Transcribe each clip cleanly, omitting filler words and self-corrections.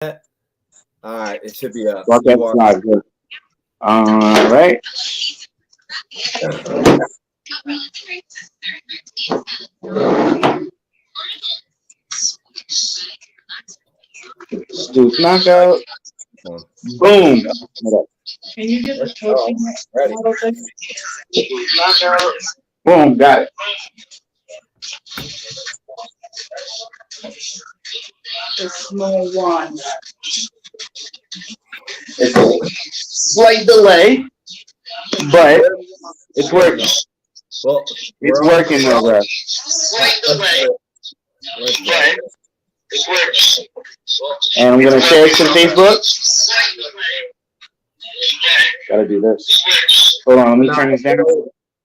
All right, it should be up. Okay, good. All right. Stoop knockout. Boom. Can you get the toasting model thing? Knockout. Boom. Got it. The small one. It's a slight delay, but it's working. Well, It's working though, bro. Slight delay, but it's working. And I'm gonna share it to Facebook. Gotta do this. Hold on, let me turn this down.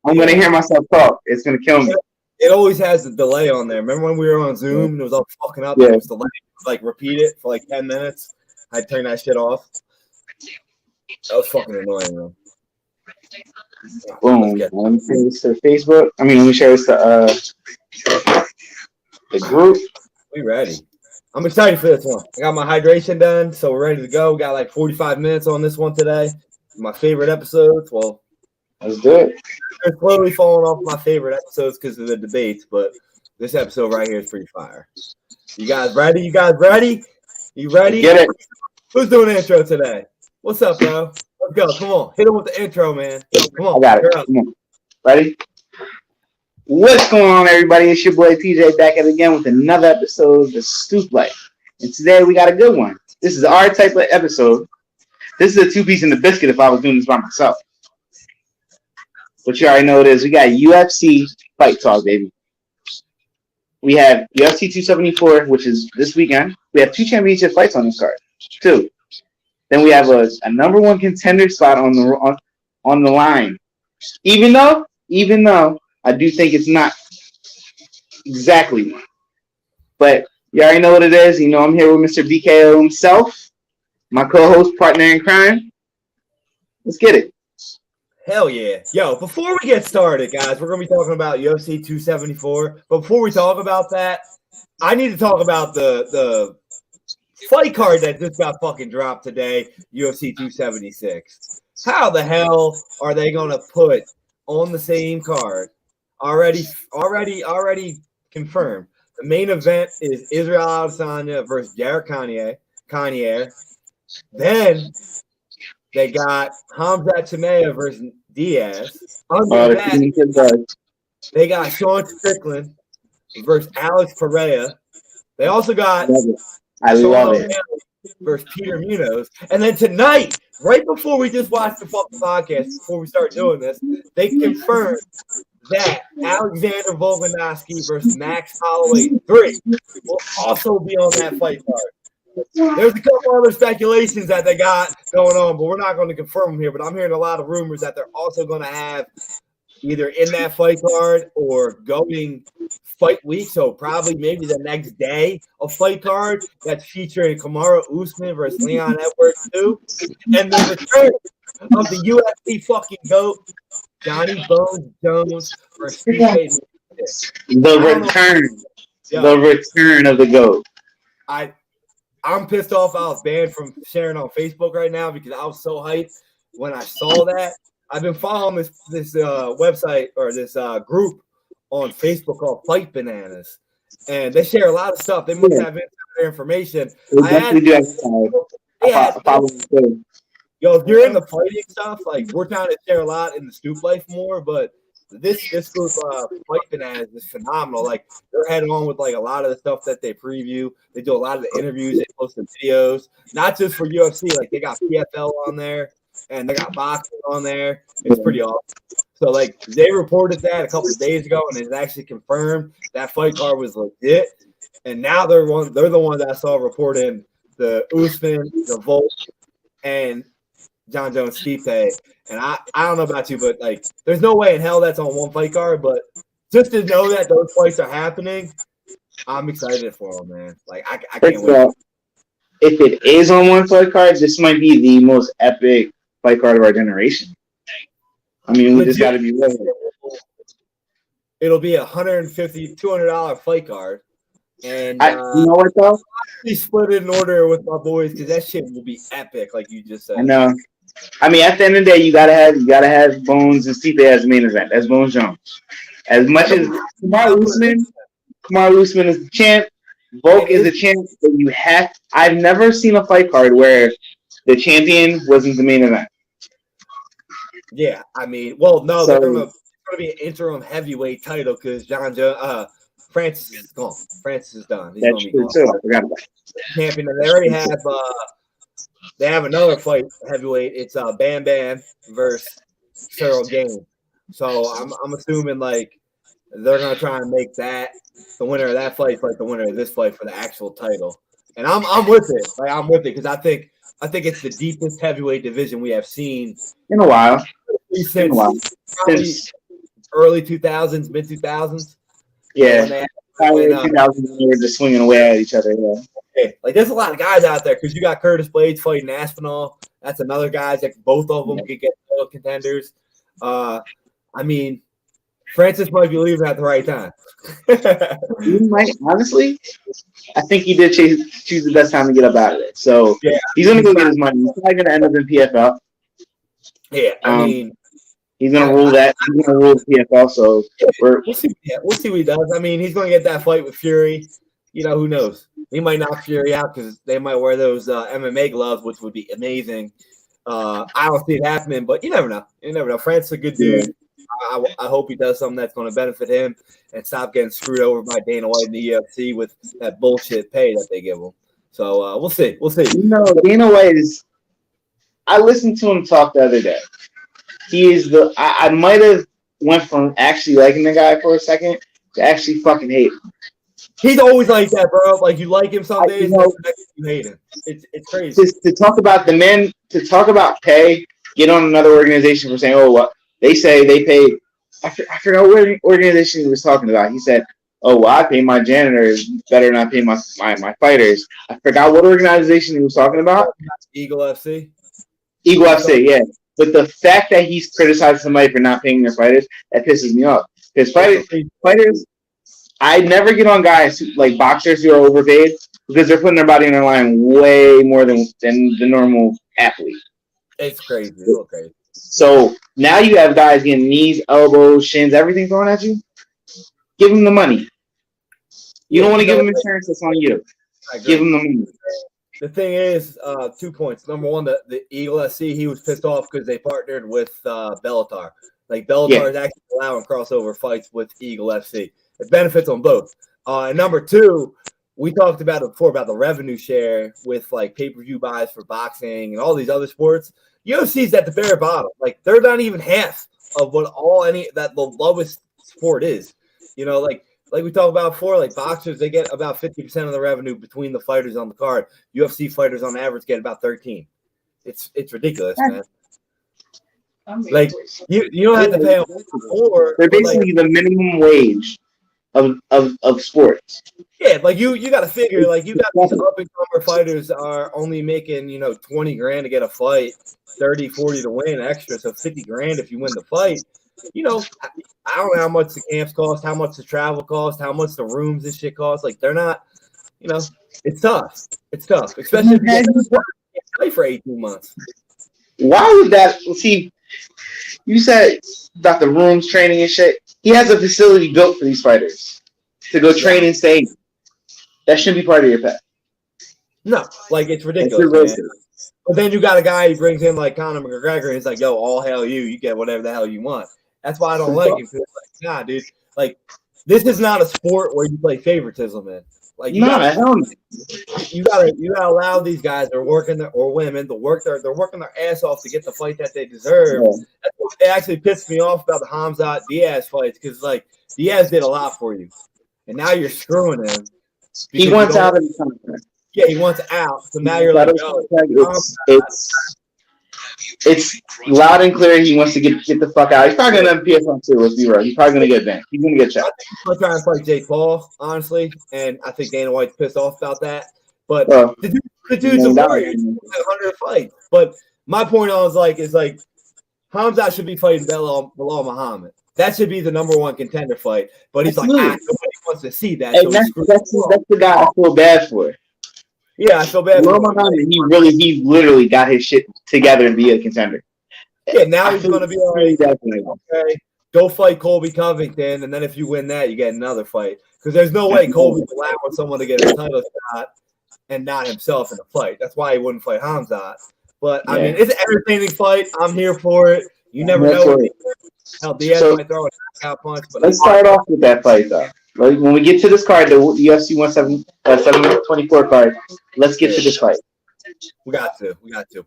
I'm gonna hear myself talk. It's gonna kill me. It always has a delay on there. Remember when we were on Zoom and it was all fucking up? Yeah. It was delayed. Like repeat it for like 10 minutes. I'd turn that shit off. That was fucking annoying, though. Boom. Let me share this to Facebook. Let me share this to the group. We ready. I'm excited for this one. I got my hydration done, so we're ready to go. We got like 45 minutes on this one today. My favorite episodes. Well, let's do it. They're slowly falling off my favorite episodes because of the debates, but this episode right here is pretty fire. You guys ready? You ready? Get it. Who's doing the intro today? What's up, bro? Let's go. Come on. Hit him with the intro, man. Come on. I got it. Come on. Ready? What's going on, everybody? It's your boy TJ back at it again with another episode of the Stoop Life. And today we got a good one. This is our type of episode. This is a two-piece in the biscuit if I was doing this by myself. But you already know what it is. We got UFC Fight Talk, baby. We have UFC 274, which is this weekend. We have 2 championship fights on this card. 2. Then we have a number 1 contender spot on the line. Even though I do think it's not exactly one. But you already know what it is. You know I'm here with Mr. BKO himself, my co-host, partner in crime. Let's get it. Hell yeah. Yo, before we get started, guys, we're going to be talking about UFC 274. But before we talk about that, I need to talk about the fight card that just got fucking dropped today, UFC 276. How the hell are they going to put on the same card? Already confirmed. The main event is Israel Adesanya versus Jared Cannonier. Then they got Hamzat Chimaev versus Diaz. Under that, they got Sean Strickland versus Alex Pereira. They also got Sean versus Peter Munoz. And then tonight, right before we just watched the fucking podcast, before we start doing this, they confirmed that Alexander Volkanovski versus Max Holloway 3 will also be on that fight card. There's a couple other speculations that they got going on, but we're not going to confirm them here. But I'm hearing a lot of rumors that they're also going to have either in that fight card or going fight week. So probably maybe the next day a fight card that's featuring Kamaru Usman versus Leon Edwards too. And the return of the UFC fucking GOAT, Johnny Bones Jones versus Stipe. The return of the GOAT. I'm pissed off. I was banned from sharing on Facebook right now because I was so hyped when I saw that. I've been following this website or this group on Facebook called Fight Bananas, and they share a lot of stuff. They must have insider information. Yo, if you're into fighting stuff, like we're trying to share a lot in the Stoop Life more, but this group Fight Bananas is phenomenal. Like they're heading on with like a lot of the stuff that they preview. They do a lot of the interviews. They post the videos, not just for UFC. Like they got PFL on there and they got boxing on there. It's pretty awesome. So like they reported that a couple of days ago, and it's actually confirmed that fight card was legit. And now they're the ones that I saw reporting the Usman, the Volk, and John Jones Stipe. And I don't know about you, but like there's no way in hell that's on one fight card. But just to know that those fights are happening, I'm excited for them, man. Like I can't wait. If it is on one fight card, this might be the most epic fight card of our generation. I mean, we just got to be ready. It'll be $150, $200 fight card. And you know what though? we split it in order with my boys because that shit will be epic, like you just said. I know. I mean, at the end of the day, you gotta have Bones and Stipe as the main event. That's Bones Jones. As much as Kamar Usman is the champ, Volk is the champ. But I've never seen a fight card where the champion wasn't the main event. Yeah, I mean, well, no, So, they're gonna be an interim heavyweight title because Francis is gone. Francis is done. He's that's gonna be true gone. too. I forgot about that. Champion. They already have. They have another fight heavyweight. It's Bam Bam versus Cyril Gain. So I'm assuming like they're gonna try and make that the winner of that fight fight the winner of this fight for the actual title. And I'm with it. Like I'm with it because I think it's the deepest heavyweight division we have seen in a while. Since early 2000s, mid 2000s. Yeah. 2000s, we were just swinging away at each other. Yeah. Like there's a lot of guys out there because you got Curtis Blades fighting Aspinall. That's another guy that both of them could get contenders. I mean, Francis might be leaving at the right time. He might, honestly. I think he did choose the best time to get up out of it. So he's gonna go get his money. He's probably gonna end up in PFL. Yeah, I mean, he's gonna rule that. He's gonna rule PFL. So we'll see. Yeah, we'll see what he does. I mean, he's gonna get that fight with Fury. You know, who knows? He might knock Fury out because they might wear those MMA gloves, which would be amazing. I don't see it happening, but you never know. You never know. Francis is a good dude. I hope he does something that's going to benefit him and stop getting screwed over by Dana White in the UFC with that bullshit pay that they give him. So we'll see. We'll see. You know, Dana White is. I listened to him talk the other day. He is I might have went from actually liking the guy for a second to actually fucking hate him. He's always like that, bro. Like you like him some days, you hate him. It's crazy. To talk about the man, to talk about pay, get on another organization for saying, oh, what they say they pay. I forgot what organization he was talking about. He said, oh, well, I pay my janitors better than I pay my fighters. I forgot what organization he was talking about. Eagle FC. Eagle FC, yeah. But the fact that he's criticized somebody for not paying their fighters, that pisses me off. Because fighters, I never get on guys like boxers who are overpaid because they're putting their body on their line way more than the normal athlete. It's crazy. It's a little crazy. So now you have guys getting knees, elbows, shins, everything thrown at you. Give them the money. You don't want to give them insurance, that's on you. Give them the money. The thing is, 2 points. Number one, the Eagle SC, he was pissed off because they partnered with Bellator. Like Bellator is actually allowing crossover fights with Eagle FC. It benefits on both. And number two, we talked about it before about the revenue share with like pay-per-view buys for boxing and all these other sports. UFC's at the bare bottom. Like they're not even half of what the lowest sport is. You know, like we talked about before, like boxers, they get about 50% of the revenue between the fighters on the card. UFC fighters on average get about 13. It's ridiculous, man. Like you don't have to pay them more. They're basically the minimum wage of sports. Yeah, like you got to figure, like you got these up and comer fighters are only making $20,000 to get a fight, 30, 40 to win extra, so $50,000 if you win the fight. I don't know how much the camps cost, how much the travel cost, how much the rooms and shit cost. Like they're not, it's tough. It's tough, especially if you can't play for 18 months. Why would that? See, you said about the rooms, training and shit. He has a facility built for these fighters to go train and stay. That shouldn't be part of your pay. No, like it's ridiculous. But then you got a guy who brings in like Conor McGregor and he's like, yo, all hell you get whatever the hell you want. That's why I don't like him. Like, nah, dude. Like, this is not a sport where you play favoritism, man. Like, you gotta allow these guys that are working or women to work they're working their ass off to get the fight that they deserve. Yeah. It actually pissed me off about the Hamzat Diaz fights because like Diaz did a lot for you, and now you're screwing him. He wants out of the contract. Yeah, he wants out. So now you're like, it's loud and clear. He wants to get the fuck out. He's probably gonna have PFL too. Let's be real. He's probably gonna get banned. He's gonna get checked. I'm trying to fight Jake Paul, honestly, and I think Dana White's pissed off about that. But the dude's a warrior. He's 100 fights. But my point is like Hamzat should be fighting Bilal Muhammad. that should be the number one contender fight. But he's Absolutely. like, nobody wants to see that. And that's the guy I feel bad for. Yeah, I feel bad for him. He literally got his shit together and be a contender. Yeah, now he's going to be like, okay, go fight Colby Covington, and then if you win that, you get another fight. Because there's no way Colby's allowing someone to get a title shot and not himself in a fight. That's why he wouldn't fight Hamzat. But, I mean, it's an entertaining fight. I'm here for it. You never know. Hell, Diaz might throw a knockout punch. But let's start off with that fight, though. Like, when we get to this card, the UFC 724 card, let's get to this fight. We got to.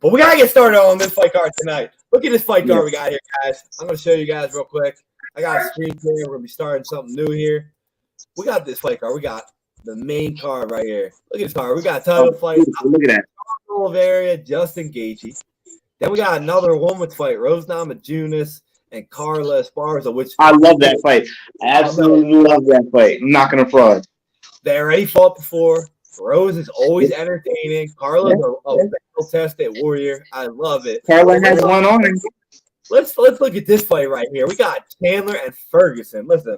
But we got to get started on this fight card tonight. Look at this fight card we got here, guys. I'm going to show you guys real quick. I got a screen here. We're going to be starting something new here. We got this fight card. We got the main card right here. Look at this card. We got title fight. Look at that. Oliveria, Justin Gaethje. Then we got another women's fight, Rose Namajunas and Carla Esparza, which I love that fight. I absolutely love that fight. I'm not going to fraud. They already fought before. Rose is always entertaining. Carla's a tested warrior. I love it. Carla has one on him. Let's look at this fight right here. We got Chandler and Ferguson. Listen,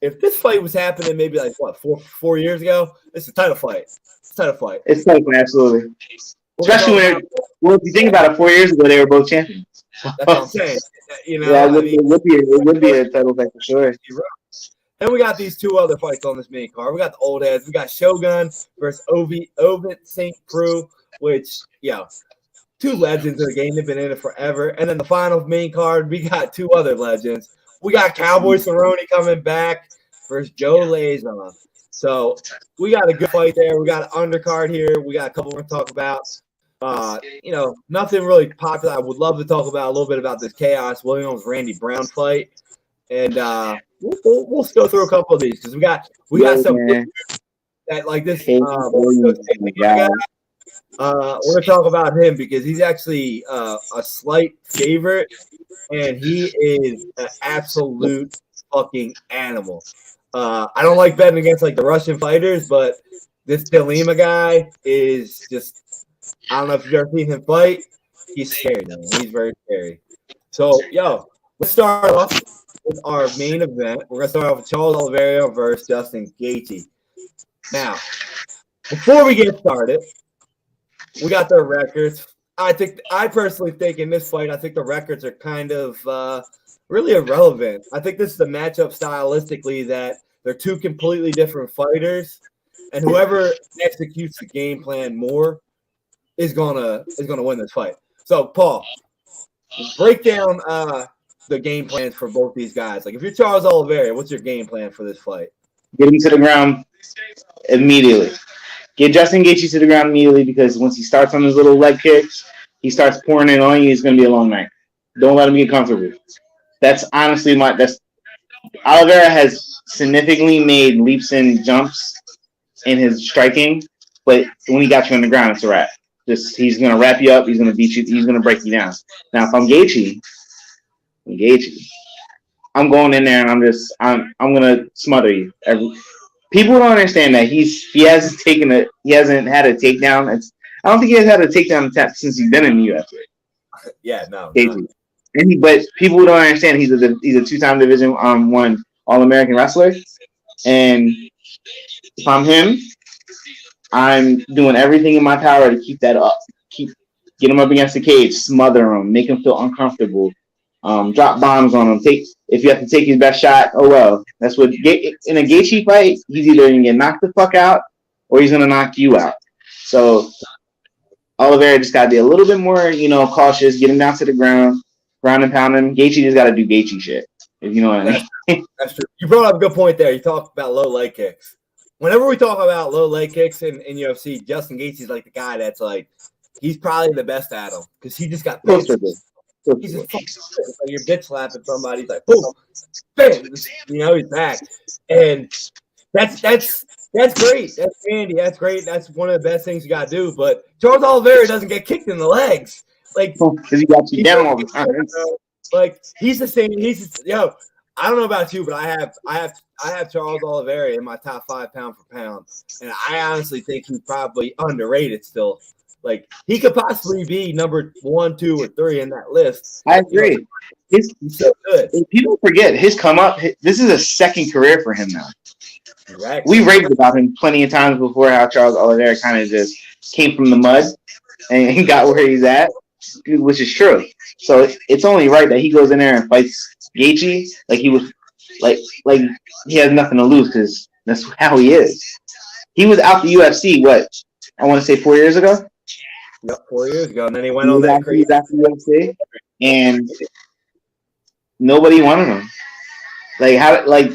if this fight was happening maybe like what 4 years ago, it's a title fight. It's a title fight. It's title fight, absolutely. Especially if you think about it, 4 years ago they were both champions. That's what I'm saying. You know, yeah, it would be a title fight for sure. Then we got these two other fights on this main card. We got the old heads. We got Shogun versus Ovid St. Preux, which, two legends of the game. They've been in it forever. And then the final main card, we got two other legends. We got Cowboy Cerrone coming back versus Joe Lauzon. So we got a good fight there. We got an undercard here. We got a couple more to talk about. Nothing really popular. I would love to talk about a little bit about this Chaos Williams Randy Brown fight. And we'll go through a couple of these because we got some that like this. We're gonna talk about him because he's actually a slight favorite, and he is an absolute fucking animal. I don't like betting against like the Russian fighters, but this Dilima guy is just. I don't know if you've ever seen him fight. He's scary, man. He's very scary. So, let's start off with our main event. We're gonna start off with Charles Oliveira versus Justin Gaethje. Now, before we get started, we got their records. I personally think in this fight, I think the records are kind of really irrelevant. I think this is a matchup stylistically that they're two completely different fighters, and whoever executes the game plan more is gonna win this fight. So, Paul, break down the game plans for both these guys. Like, if you're Charles Oliveira, what's your game plan for this fight? Get him to the ground immediately. Get Justin Gaethje to the ground immediately because once he starts on his little leg kicks, he starts pouring in on you. It's going to be a long night. Don't let him get comfortable. That's honestly Oliveira has significantly made leaps and jumps in his striking, but when he got you on the ground, it's a wrap. He's going to wrap you up. He's going to beat you. He's going to break you down. Now, if I'm Gaethje, I'm going in there and I'm going to smother you. People don't understand that he hasn't had a takedown. I don't think he has had a takedown attack since he's been in the UFC. Yeah, no. But people don't understand he's a two-time Division 1 All-American wrestler, and if I'm him, I'm doing everything in my power to keep that up. Get him up against the cage, smother him, make him feel uncomfortable, drop bombs on him. If you have to take his best shot, oh well. That's what in a Gaethje fight, he's either gonna get knocked the fuck out or he's gonna knock you out. So Oliveira just gotta be a little bit more, cautious, get him down to the ground and pound him. Gaethje just gotta do Gaethje shit. If you know what I mean. That's true. You brought up a good point there. You talked about low leg kicks. Whenever we talk about low leg kicks in UFC, Justin Gaethje is like the guy that's like, he's probably the best at them because he just got he's just like you're bitch slapping somebody. He's like, boom, bam, he's back, and that's great. That's handy. That's great. That's one of the best things you got to do. But Charles Oliveira doesn't get kicked in the legs, like because he got you down all the time. Like he's the same. I don't know about you, but I have Charles Oliveira in my top 5 pound for pound, and I honestly think he's probably underrated still. Like he could possibly be number 1, 2, or 3 in that list. I agree. He's so good. People forget his come up. This is a second career for him now. Exactly. We raved about him plenty of times before. How Charles Oliveira kind of just came from the mud and got where he's at, which is true. So it's only right that he goes in there and fights Gaethje like he was, like he has nothing to lose because that's how he is. He was out the UFC. What I want to say 4 years ago. Yep, 4 years ago, and then he went on that crazy. He's after the UFC, and nobody wanted him. Like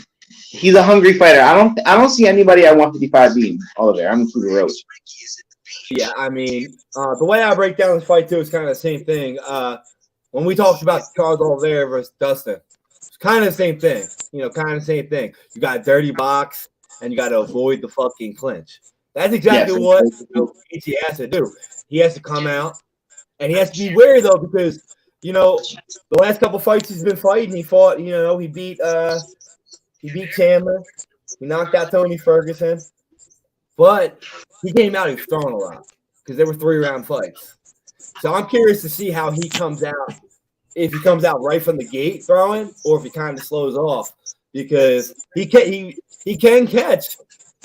he's a hungry fighter. I don't see anybody at 155 beating Oliveira. I'm through the road. Yeah, I mean, the way I break down this fight too is kind of the same thing. When we talked about Charles Oliveira versus Dustin, it's kind of the same thing. Kind of the same thing. You got a dirty box, and you got to avoid the fucking clinch. That's exactly what he has to do. He has to come out, and he has to be wary though, because the last couple fights he's been fighting, he fought. He beat Chandler, he knocked out Tony Ferguson, but he came out. He was throwing a lot because they were 3-round fights. So I'm curious to see how he comes out. If he comes out right from the gate throwing, or if he kind of slows off, because he can catch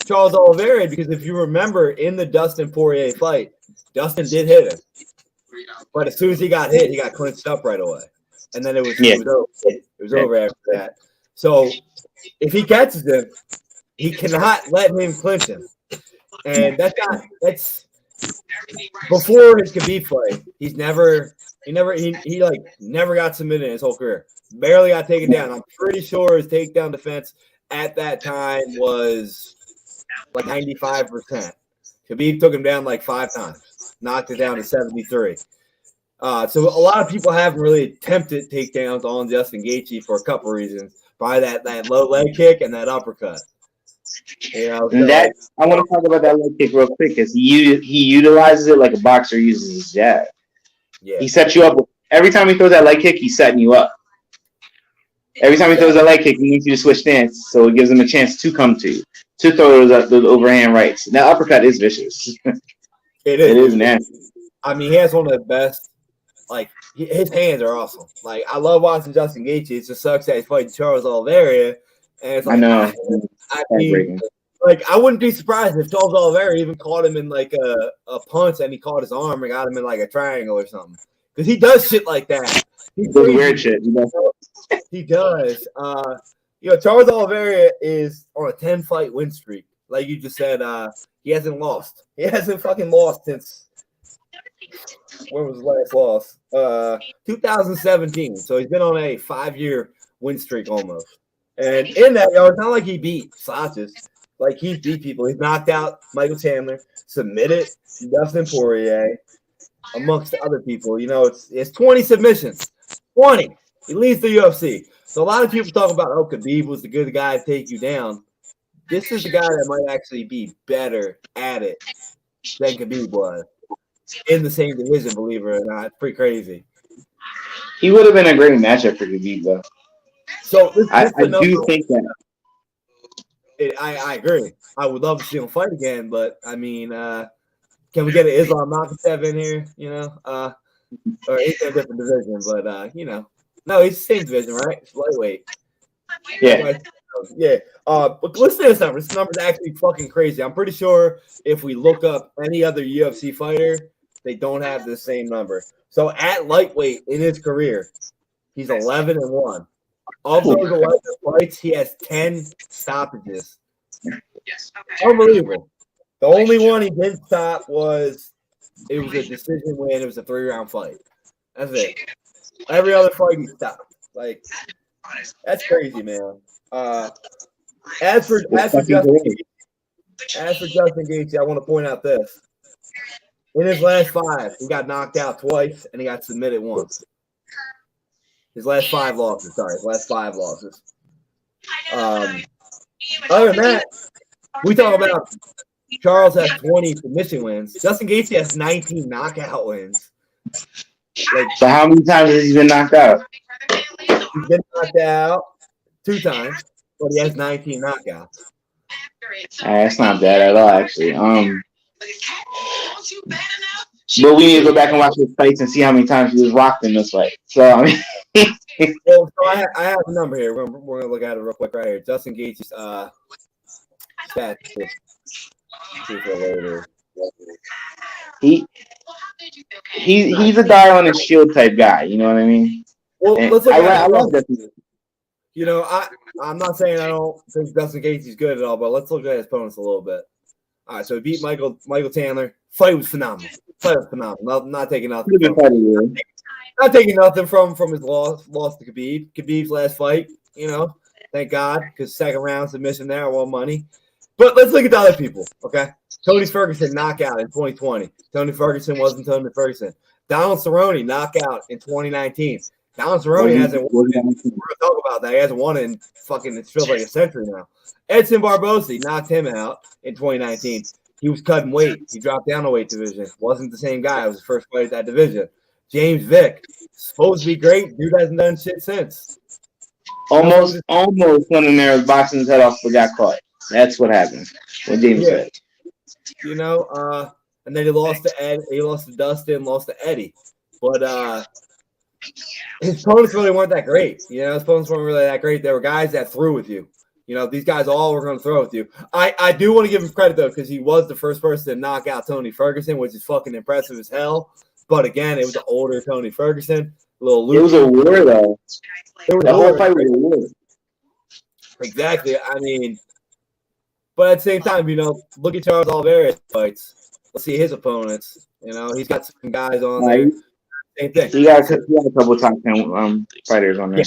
Charles Oliveira, because if you remember in the Dustin Poirier fight, Dustin did hit him, but as soon as he got hit, he got clinched up right away, and then it was over after that. So if he catches him, he cannot let him clinch him, and that's before his Khabib fight. He never got submitted in his whole career. Barely got taken down. I'm pretty sure his takedown defense at that time was like 95%. Khabib took him down like 5 times, knocked it down to 73. So a lot of people haven't really attempted takedowns on Justin Gaethje for a couple reasons. Probably that low leg kick and that uppercut. I want to talk about that leg kick real quick, because he utilizes it like a boxer uses his jab. Yeah. He sets you up. Every time he throws that leg kick, he's setting you up. Every time he throws that leg kick, he needs you to switch stance, so it gives him a chance to come to you, to throw those overhand rights. That uppercut is vicious. It is nasty. I mean, he has one of the best. Like, his hands are awesome. Like, I love watching Justin Gaethje. It just sucks that he's fighting Charles Oliveira. And it's like, I know. I mean, like, I wouldn't be surprised if Charles Oliveira even caught him in like a punch, and he caught his arm and got him in like a triangle or something. Because he does shit like that. He does weird shit. He does. Charles Oliveira is on a 10-fight win streak. Like you just said, he hasn't lost. He hasn't fucking lost since. When was his last loss? 2017. So he's been on a 5-year win streak almost. And in that, it's not like he beat Sanchez. Like, he beat people. He's knocked out Michael Chandler, submitted Dustin Poirier, amongst other people. It's 20 submissions. 20. He leads the UFC. So a lot of people talk about, Khabib was the good guy to take you down. This is the guy that might actually be better at it than Khabib was. In the same division, believe it or not. It's pretty crazy. He would have been a great matchup for Khabib, though. So I do think that. I agree. I would love to see him fight again, but I mean, can we get an Islam Makhachev in here? Or it's a different division, but no, it's the same division, right? It's lightweight. Yeah. Yeah. But listen to this number. This number is actually fucking crazy. I'm pretty sure if we look up any other UFC fighter, they don't have the same number. So at lightweight in his career, he's 11-1. Of those 11 fights, he has 10 stoppages. Unbelievable. The only one he didn't stop was a decision win. It was a 3-round fight. That's it. Every other fight he stopped. Like, that's crazy, man. As for Justin Gaethje, I want to point out this. In his last 5, he got knocked out twice and he got submitted once. His last 5 losses. Other than that, we talk about Charles has 20 submission wins. Justin Gaethje has 19 knockout wins. So how many times has he been knocked out? He's been knocked out 2 times, but he has 19 knockouts. That's not bad at all, actually. But we need to go back and watch his fights and see how many times he was rocked in this fight. So I mean, well, so I have a number here. We're gonna look at it real quick right here. Justin Gaethje's stats. He's a die on his shield type guy. You know what I mean? Well, and let's look at it. I love that. You know, I'm not saying I don't think Justin Gaethje's good at all, but let's look at his opponents a little bit. All right, so he beat Michael Chandler. Fight was phenomenal. Not taking nothing. Not taking nothing from his loss to Khabib. Khabib's last fight, you know, thank God, because second round submission there, I won money. But let's look at the other people, okay? Tony Ferguson knockout in 2020. Tony Ferguson wasn't Tony Ferguson. Donald Cerrone knockout in 2019. Donald Cerrone hasn't won. We're going to talk about that. He hasn't won in fucking, it feels like a century now. Edson Barboza knocked him out in 2019. He was cutting weight. He dropped down the weight division. Wasn't the same guy. It was his first fight at that division. James Vick, supposed to be great. Dude hasn't done shit since. Almost went in there boxing his head off but got caught. That's what happened with James Vick. You know, and then he lost to Ed. He lost to Dustin, lost to Eddie. But his opponents really weren't that great. You know, his opponents weren't really that great. There were guys that threw with you. You know, these guys all were going to throw with you. I do want to give him credit, though, because he was the first person to knock out Tony Ferguson, which is fucking impressive as hell. But again, it was an older Tony Ferguson. A little loose. It was a war, though. The whole fight was a war. Exactly. I mean, but at the same time, you know, look at Charles Oliveira's fights. Let's see his opponents. You know, he's got some guys on there. Same thing. He got a couple of top 10 fighters on there. Yeah.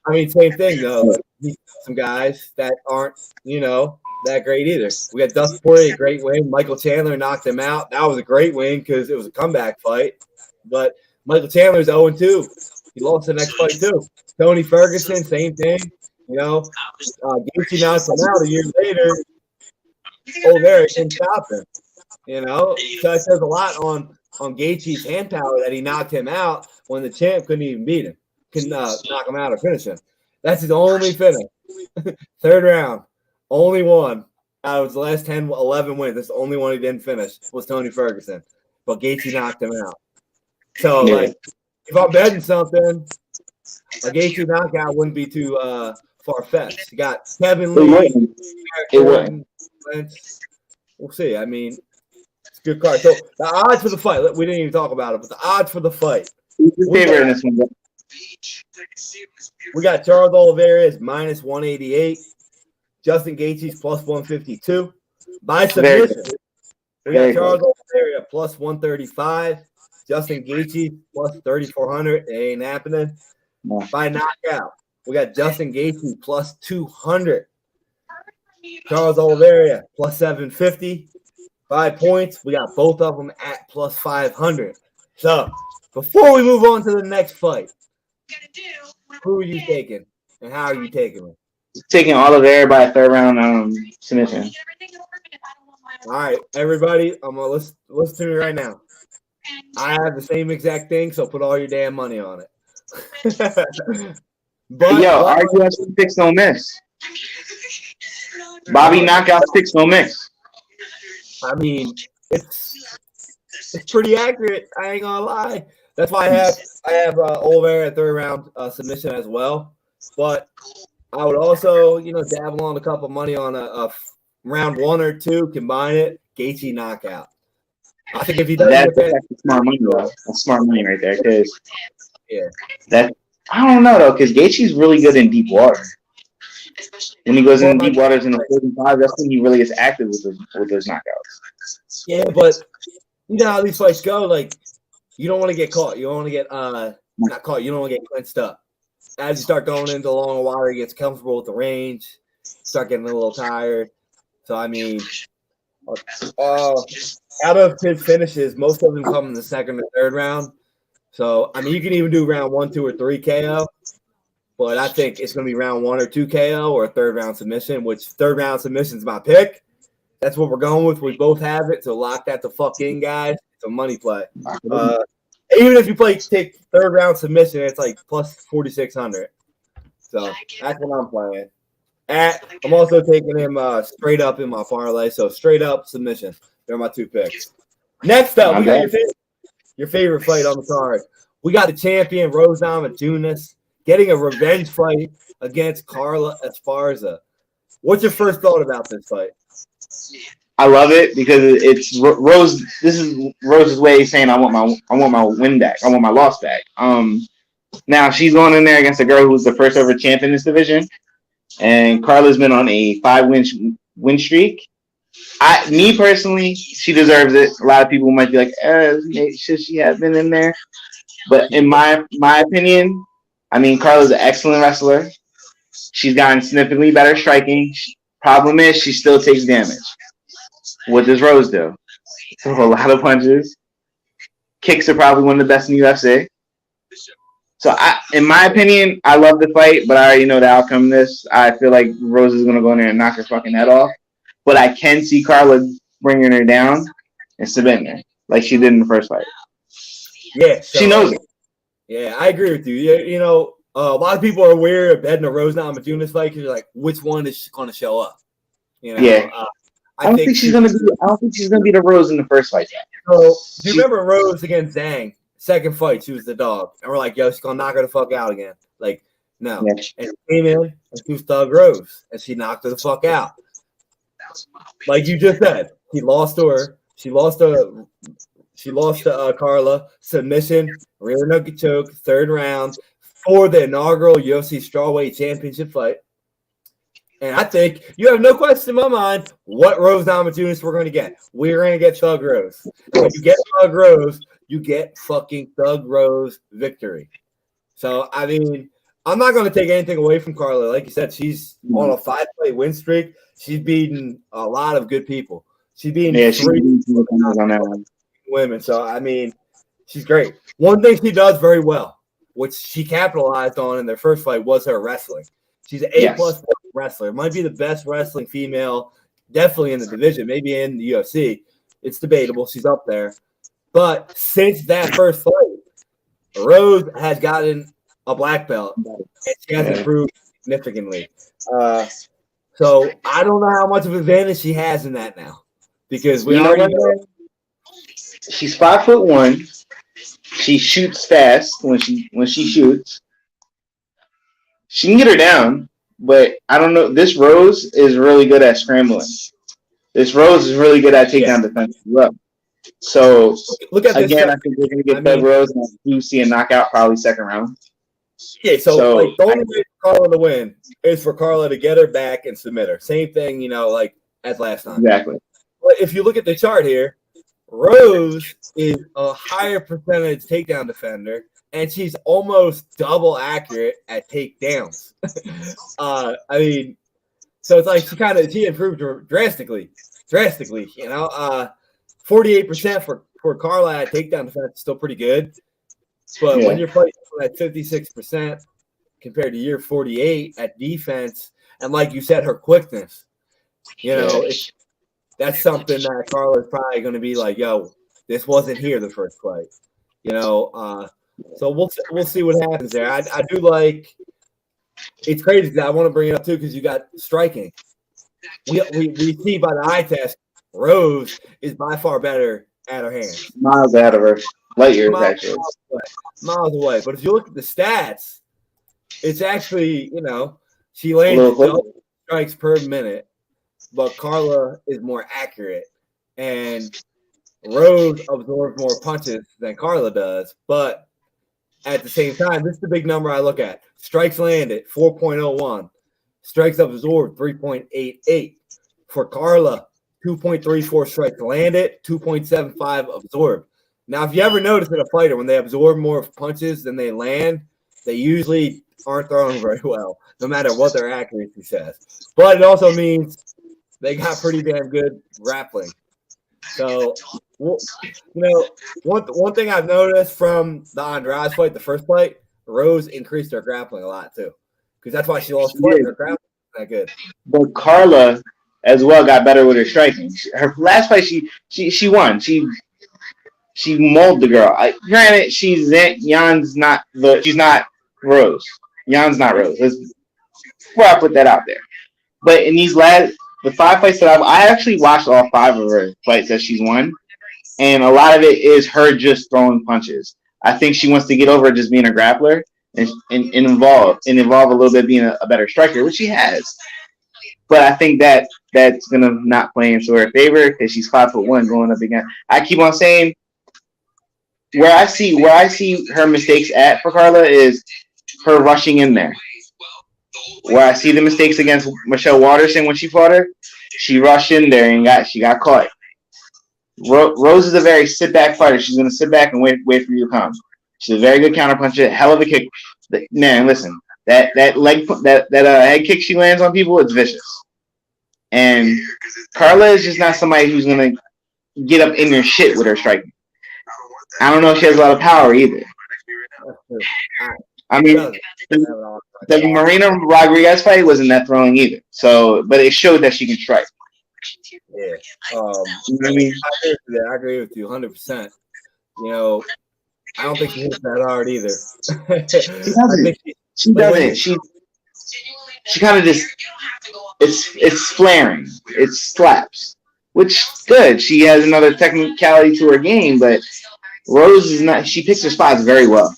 I mean, same thing, though. He's got some guys that aren't, you know, that great either. We got Dustin Poirier, a great win. Michael Chandler knocked him out. That was a great win because it was a comeback fight. But Michael Chandler's 0-2. He lost the next fight, too. Tony Ferguson, same thing. You know, Gaethje knocked him out a year later. Oliveira didn't stop him. You know, so it says a lot on Gaethje's hand power that he knocked him out when the champ couldn't even beat him. Couldn't knock him out or finish him. That's his only finish. Third round. Only one out of his last 10, 11 wins. That's the only one he didn't finish was Tony Ferguson. But Gaethje knocked him out. So, like, if I'm betting something, a Gaethje knockout wouldn't be too far-fetched. You got Kevin Lee. It wouldn't. We'll see. I mean, it's a good card. So, the odds for the fight. We didn't even talk about it, but the odds for the fight. Who's your favorite in this one? We got Charles Oliveira is minus 188. Justin Gaethje's plus 152. By submission, we got Charles Oliveira plus 135. Justin Gaethje plus 3,400. It ain't happening. No. By knockout, we got Justin Gaethje plus 200. Charles Oliveira plus 750. 5 points, we got both of them at plus 500. So, before we move on to the next fight, who are you taking and how are you taking it? Taking Oliveira by a third round submission. All right, everybody, let's listen to me right now. I have the same exact thing, so put all your damn money on it. RGS picks no miss. Bobby knockouts picks no miss. I mean, it's pretty accurate. I ain't gonna lie. That's why I have Oliveira at third round submission as well. But I would also, you know, dabble on a couple money on a round 1 or 2, combine it, Gaethje knockout. I think if he does that's smart money, though. That's smart money right there. Because I don't know though, because Gaethje's really good in deep water. When he goes in deep waters in the 45, that's when he really is active with those knockouts. Yeah, but you know how these fights go. Like, you don't want to get caught. You don't want to get not caught. You don't want to get clinched up. As you start going into longer water, he gets comfortable with the range. Start getting a little tired. So I mean, out of his finishes, most of them come in the second or third round. So I mean, you can even do round 1, 2, or 3 KO. But I think it's going to be round 1 or 2 KO or a third round submission, which third round submission is my pick. That's what we're going with. We both have it. So lock that the fuck in, guys. It's a money play. Even if you take third round submission, it's like plus 4,600. So that's what I'm playing. I'm also taking him straight up in my parlay. So straight up submission. They're my 2 picks. Next up, we got your favorite your favorite fight on the card. We got the champion Rose Namajunas getting a revenge fight against Carla Esparza. What's your first thought about this fight? I love it because it's Rose. This is Rose's way of saying I want my win back. I want my loss back. Now she's going in there against a girl who's the first ever champ in this division, and Carla's been on a 5-win streak. Me personally, she deserves it. A lot of people might be like, should she have been in there? But in my opinion, I mean, Carla's an excellent wrestler. She's gotten significantly better striking. Problem is, she still takes damage. What does Rose do? Throw a lot of punches. Kicks are probably one of the best in the UFC. So, in my opinion, I love the fight, but I already know the outcome of this. I feel like Rose is going to go in there and knock her fucking head off. But I can see Carla bringing her down and submitting her like she did in the first fight. Yeah. So, she knows it. Yeah, I agree with you. You know, a lot of people are weary of betting a Rose Namajunas fight because you're like, which one is going to show up? You know, yeah. I don't think she's gonna be the Rose in the first fight. So do you remember Rose against Zhang? Second fight, she was the dog, and we're like, yo, she's gonna knock her the fuck out again. Like, no. Yeah. And she came in and she was Thug Rose, and she knocked her the fuck out. Like you just said, she lost to her. She lost to Carla, submission, rear naked choke, third round for the inaugural UFC Strawweight Championship fight. And I think you have no question in my mind what Rose Namajunas we're going to get. We're going to get Thug Rose. And when you get Thug Rose, you get fucking Thug Rose victory. So, I mean, I'm not going to take anything away from Carla. Like you said, she's on a 5-fight win streak. She's beaten a lot of good people. She's beaten 3 women. So, I mean, she's great. One thing she does very well, which she capitalized on in their first fight, was her wrestling. She's an A+ wrestler. Might be the best wrestling female, definitely in the division, maybe in the UFC. It's debatable. She's up there. But since that first fight, Rose has gotten a black belt, and she has improved significantly. So I don't know how much of an advantage she has in that now, because we already know she's 5'1". She shoots fast when she shoots. She can get her down, but I don't know. This Rose is really good at scrambling. This Rose is really good at takedown defense as well. So look at this again, I think we're gonna get Thug Rose, and I do see a knockout probably second round. Yeah, so like the only way for Carla to win is for Carla to get her back and submit her. Same thing, you know, like as last time. Exactly. But if you look at the chart here, Rose is a higher percentage takedown defender, and she's almost double accurate at takedowns. I mean, so it's like she improved drastically. You know, 48% for Carla at takedown defense is still pretty good, but when you're fighting at 56% compared to your 48 at defense, and like you said, her quickness, you know, that's something that Carla is probably going to be like, yo, this wasn't here the first fight, you know. So we'll see what happens there. I do like. It's crazy because I want to bring it up too because you got striking. We see by the eye test, Rose is by far better at her hands. Miles ahead of her, light years actually. Miles away. But if you look at the stats, it's actually, you know, she lands double strikes per minute, but Carla is more accurate, and Rose absorbs more punches than Carla does, but at the same time, this is the big number I look at. Strikes landed, 4.01. Strikes absorbed, 3.88. For Carla, 2.34 strikes landed, 2.75 absorbed. Now, if you ever notice in a fighter, when they absorb more punches than they land, they usually aren't throwing very well, no matter what their accuracy says. But it also means they got pretty damn good grappling. So, you know, one thing I've noticed from the Andrade fight, the first fight, Rose increased her grappling a lot too, because that's why she lost fight. Her grappling was that good. But Carla as well got better with her striking. Her last fight, she won. She mauled the girl. Granted, she's not Rose. Jan's not Rose. Before I put that out there, but in the 5 fights that I actually watched all 5 of her fights that she's won. and a lot of it is her just throwing punches. I think she wants to get over just being a grappler and evolve a little bit being a better striker, which she has. But I think that's gonna not play into her favor because she's 5'1" going up again. I keep on saying where I see her mistakes at for Carla is her rushing in there. Where I see the mistakes against Michelle Waterson when she fought her, she rushed in there and she got caught. Rose is a very sit back fighter. She's gonna sit back and wait for you to come. She's a very good counterpuncher, hell of a kick. Man, listen, that head kick she lands on people, it's vicious. And Carla is just not somebody who's gonna get up in your shit with her striking. I don't know if she has a lot of power either. I mean, the Marina Rodriguez fight wasn't that throwing either. So, but it showed that she can strike. Yeah. I mean, I agree with you 100%. You know, I don't think she hits that hard either. She doesn't. She kind of just it's flaring. It slaps, which is good. She has another technicality to her game, but Rose is not. She picks her spots very well.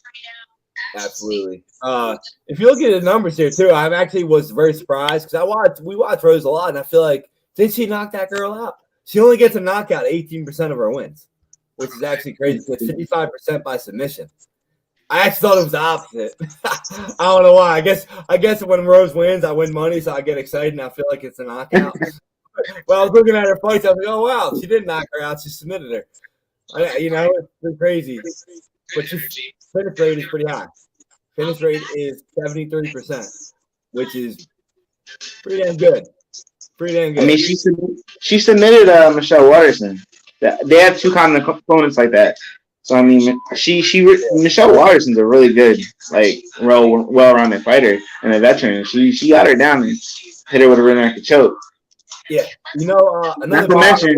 Absolutely. If you look at the numbers here too, I actually was very surprised because we watch Rose a lot, and I feel like did she knock that girl out? She only gets a knockout 18% of her wins, which is actually crazy. It's 55% by submission. I actually thought it was the opposite. I don't know why. I guess when Rose wins, I win money, so I get excited and I feel like it's a knockout. Well, I was looking at her fights. I was like, oh wow, she didn't knock her out. She submitted her. It's pretty crazy. But she finish rate is pretty high. Finish rate is 73%, which is pretty damn good. Pretty damn good. I mean, she submitted Michelle Waterson. They have two common opponents like that. So I mean, Michelle Waterson's a really good, like, well-rounded fighter and a veteran. She got her down and hit her with a rear naked choke. Yeah, another. Not to mention.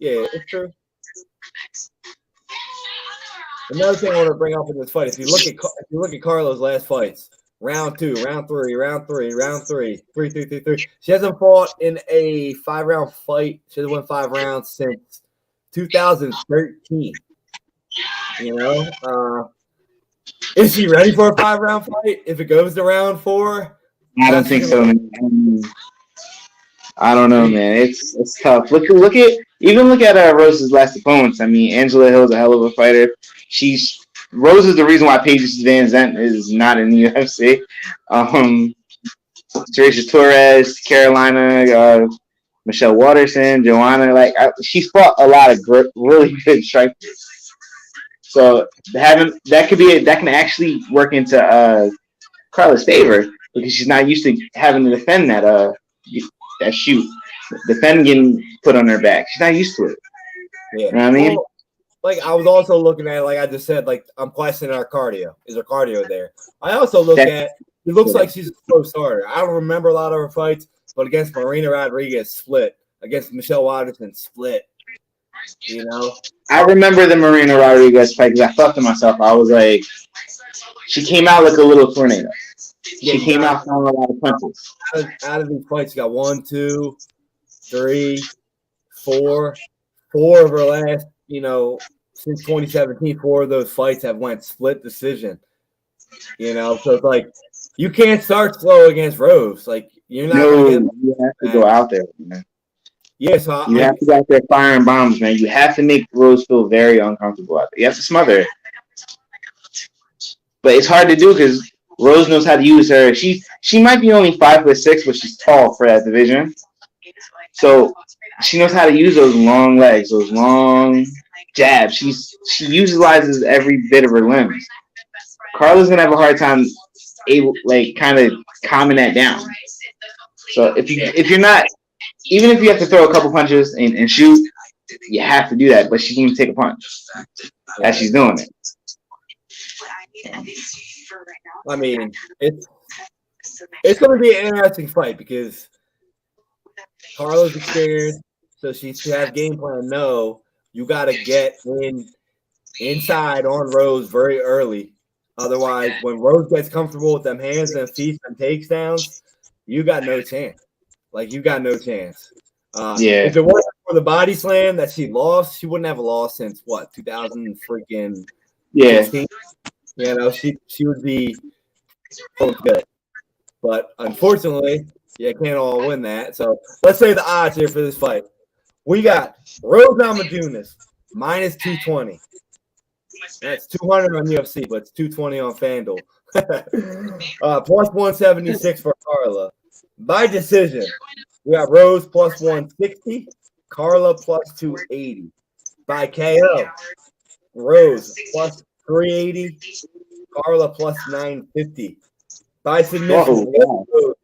Yeah, it's true. Another thing I want to bring up in this fight, if you look at Carla's last fights, round 2, round 3, round 3, round 3, 3. She hasn't fought in a 5-round fight. She hasn't won 5 rounds since 2013. Is she ready for a 5-round fight? If it goes to round 4, I don't think so, man. I don't know, man. It's tough. Look at Rose's last opponents. I mean, Angela Hill's a hell of a fighter. Rose is the reason why Paige Van Zandt is not in the UFC. Teresa Torres, Carolina, Michelle Waterson, Joanna. She's fought a lot of really good strikers. So that can actually work into Carla's favor because she's not used to having to defend that shoot, defend getting put on her back. She's not used to it. Yeah. You know what I mean? Well, I was also looking at, like I just said, I'm questioning our cardio. Is her cardio there? I also look at it looks like she's a slow starter. I don't remember a lot of her fights, but against Marina Rodriguez, split. Against Michelle Waterson, split. I remember the Marina Rodriguez fight because I thought to myself, I was like, she came out like a little tornado. She came out throwing a lot of punches. Out of these fights, you got 1, 2, 3, 4. 4 of her last, since 2017, 4 of those fights have went split decision. So it's like you can't start slow against Rose. Like you're not. You have to go out there, man. Yeah, so you have to go out there firing bombs, man. You have to make Rose feel very uncomfortable out there. You have to smother her. But it's hard to do because Rose knows how to use her. She might be only 5'6", but she's tall for that division. So she knows how to use those long legs, those long jabs. She utilizes every bit of her limbs. Carla's gonna have a hard time kind of calming that down. So if you're not, even if you have to throw a couple punches and shoot, you have to do that. But she can take a punch as she's doing it. I mean, it's going to be an interesting fight because Carla's experienced, so she should have game plan. No, you got to get inside on Rose very early. Otherwise, when Rose gets comfortable with them hands and feet and takedowns, you got no chance. You got no chance. If it wasn't for the body slam that she lost, she wouldn't have lost since what 2000 freaking 16. You know, she would be good. But unfortunately, you can't all win that. So let's say the odds here for this fight. We got Rose Namajunas minus 220. That's 200 on UFC, but it's 220 on FanDuel. Plus 176 for Carla. By decision, we got Rose plus 160, Carla plus 280. By KO, Rose plus 380, Carla plus 950. By submission, Rose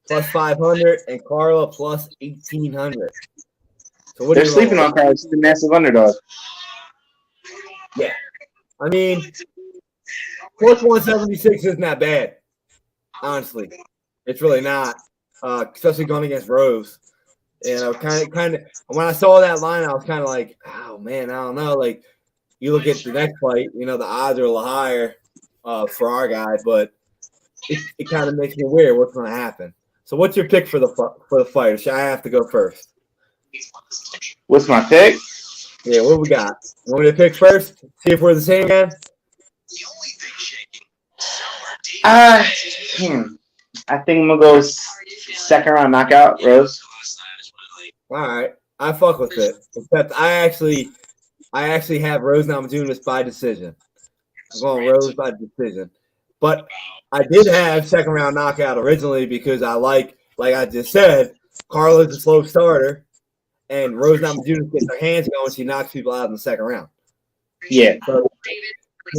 plus 500 and Carla plus 1800. So what they're sleeping on Carla. She's a massive underdog. Yeah. I mean, plus 176 isn't that bad. Honestly. It's really not. Especially going against Rose. You know, kind of when I saw that line, I was kind of like, oh man, I don't know. Like, you look at the next fight, you know, the odds are a little higher for our guy, but it kind of makes me weird what's going to happen. So, what's your pick for the fight? Or should I have to go first? What's my pick? Yeah, what do we got? You want me to pick first? See if we're the same again? I think I'm gonna go second round knockout, Rose. All right, I fuck with it. Except I actually have Rose Namajunas by decision. I'm going Rose by decision, but I did have second round knockout originally because I like I just said, Carla's a slow starter, and Rose Namajunas gets her hands going. She knocks people out in the second round. Yeah. So,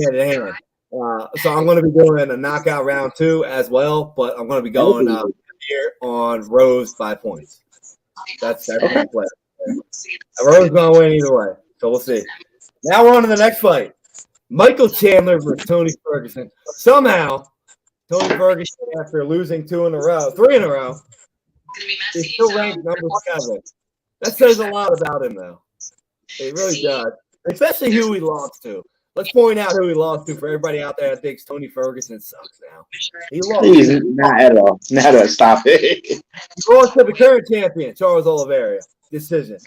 hand in hand. So I'm going to be doing a knockout round 2 as well, but I'm going to be going here on Rose by points. That's my play. Rose is going to win either way, so we'll see. Now we're on to the next fight. Michael Chandler versus Tony Ferguson. Somehow, Tony Ferguson, after losing 3 in a row, is still ranked number 7. That says a lot about him, though. It really does, especially who he lost to. Let's point out who he lost to for everybody out there that thinks Tony Ferguson sucks now. He lost. Please, not at all. Not at all. Stop it. He lost to the current champion, Charles Oliveria. Decision.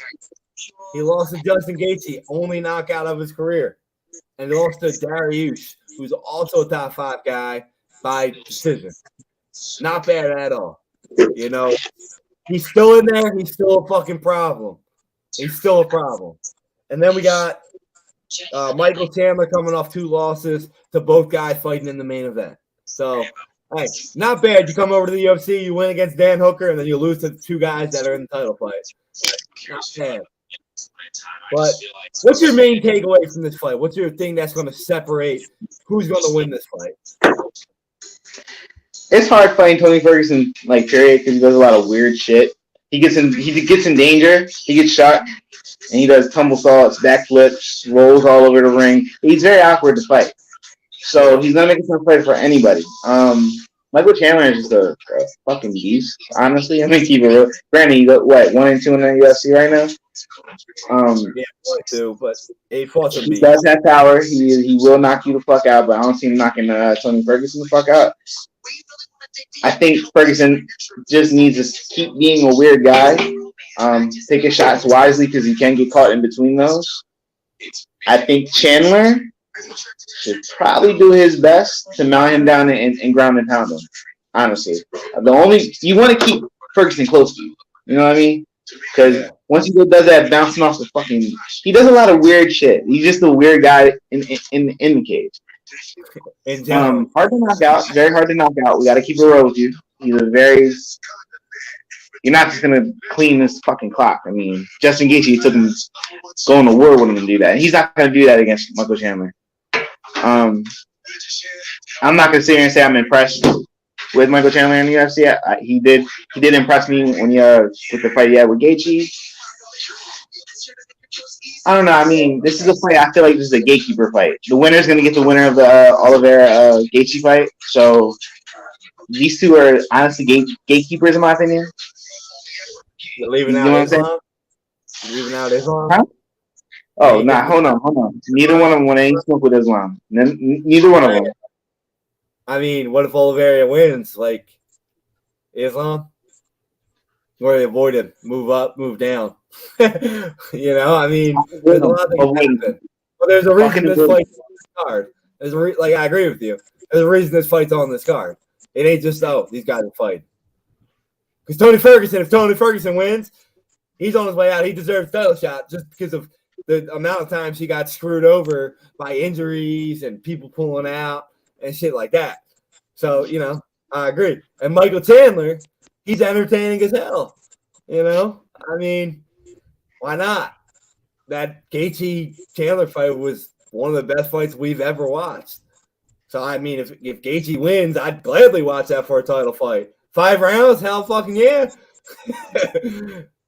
He lost to Justin Gaethje, only knockout of his career. And he lost to Dariush, who's also a top 5 guy, by decision. Not bad at all. You know, he's still in there. He's still a fucking problem. He's still a problem. And then we got Michael Chandler coming off 2 losses to both guys fighting in the main event. So, hey, not bad. You come over to the UFC, you win against Dan Hooker, and then you lose to 2 guys that are in the title fight. Not bad. But what's your main takeaway from this fight? What's your thing that's going to separate who's going to win this fight? It's hard fighting Tony Ferguson, period, because he does a lot of weird shit. He gets in danger, he gets shot, and he does tumble salts, backflips, rolls all over the ring. He's very awkward to fight. So he's gonna make it tough fight for anybody. Michael Chandler is just a fucking beast, honestly. I mean, keep it real. Granted, you got 1-2 in the UFC right now. Yeah, 1-2, but he fought he does have power. He will knock you the fuck out, but I don't see him knocking Tony Ferguson the fuck out. I think Ferguson just needs to keep being a weird guy. Take his shots wisely because he can get caught in between those. I think Chandler should probably do his best to mount him down and ground and pound him. Honestly, you want to keep Ferguson close to you. You know what I mean? Because once he does that bouncing off the fucking, he does a lot of weird shit. He's just a weird guy in the cage. Hard to knock out. Very hard to knock out. We got to keep it real with you. You're not just gonna clean this fucking clock. I mean, Justin Gaethje took him going to war with him to do that. And he's not gonna do that against Michael Chandler. I'm not gonna sit here and say I'm impressed with Michael Chandler in the UFC. He did impress me when with the fight he had with Gaethje. I don't know. I mean, this is a fight. I feel like this is a gatekeeper fight. The winner's going to get the winner of the Oliveira Gaethje fight. So these 2 are honestly gatekeepers, in my opinion. You're leaving out Islam? You're leaving out Islam? Huh? Oh, nah. Hold on. Neither one of them want any smoke with Islam. Neither one of them. I mean, what if Oliveira wins? Islam? where they avoided move up, move down. You know, I mean, there's a lot of things happen. But there's a reason this fight's on this card. There's like I agree with you. There's a reason this fight's on this card. It ain't just these guys are fighting. Because if Tony Ferguson wins, he's on his way out. He deserves a title shot just because of the amount of times he got screwed over by injuries and people pulling out and shit like that. So, you know, I agree. And Michael Chandler, he's entertaining as hell. You know, I mean, why not? That Gaethje Chandler fight was one of the best fights we've ever watched. So, I mean, if Gaethje wins, I'd gladly watch that for a title fight. 5 rounds? Hell fucking yeah.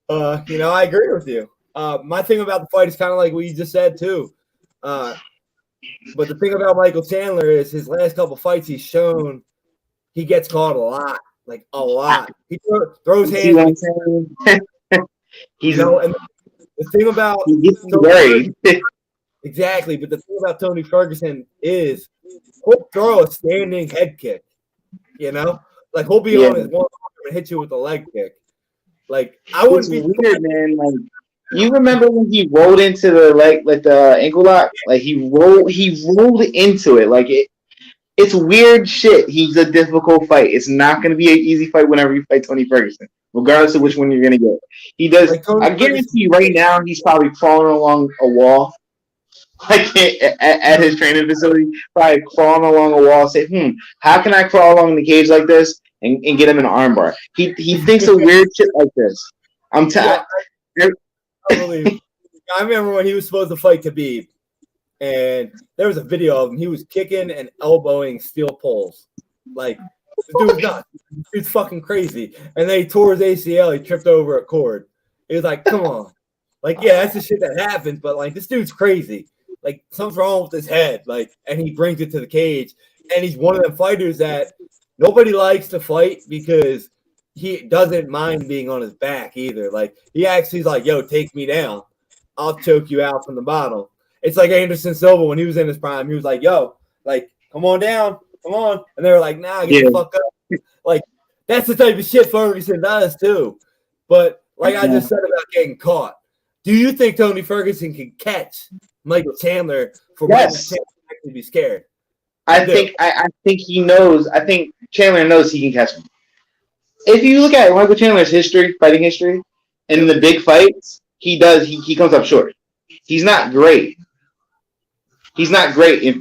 You know, I agree with you. My thing about the fight is kind of like what you just said, too. But the thing about Michael Chandler is his last couple fights he's shown he gets caught a lot. Like, a lot. He throws hands. You know, and the thing about exactly, but the thing about Tony Ferguson is he'll throw a standing head kick. You know? Like, he'll be on his one arm and hit you with a leg kick. Like, I wouldn't be weird, man. Like, you remember when he rolled into the the ankle lock? Like he rolled into it. Like it's weird shit. He's a difficult fight. It's not going to be an easy fight whenever you fight Tony Ferguson, regardless of which one you're going to get. He does. Like I guarantee you, right now, he's probably crawling along a wall. Like at his training facility, probably crawling along a wall. Say, how can I crawl along the cage like this and get him an armbar? He thinks of weird shit like this. I'm telling. I remember when he was supposed to fight Khabib, and there was a video of him. He was kicking and elbowing steel poles. Like, this dude's nuts. He's fucking crazy. And then he tore his ACL. He tripped over a cord. He was like, come on. Like, yeah, that's the shit that happens, but, like, this dude's crazy. Like, something's wrong with his head. Like, and he brings it to the cage. And he's one of them fighters that nobody likes to fight because he doesn't mind being on his back either. Like, he's like, yo, take me down. I'll choke you out from the bottom. It's like Anderson Silva when he was in his prime. He was like, yo, like, come on down. Come on. And they were like, nah, get the fuck up. Like, that's the type of shit Ferguson does too. But like I just said about getting caught, do you think Tony Ferguson can catch Michael Chandler for Michael Chandler to actually be scared? I think he knows. I think Chandler knows he can catch him. If you look at Michael Chandler's fighting history, in the big fights, he comes up short. He's not great. He's not great in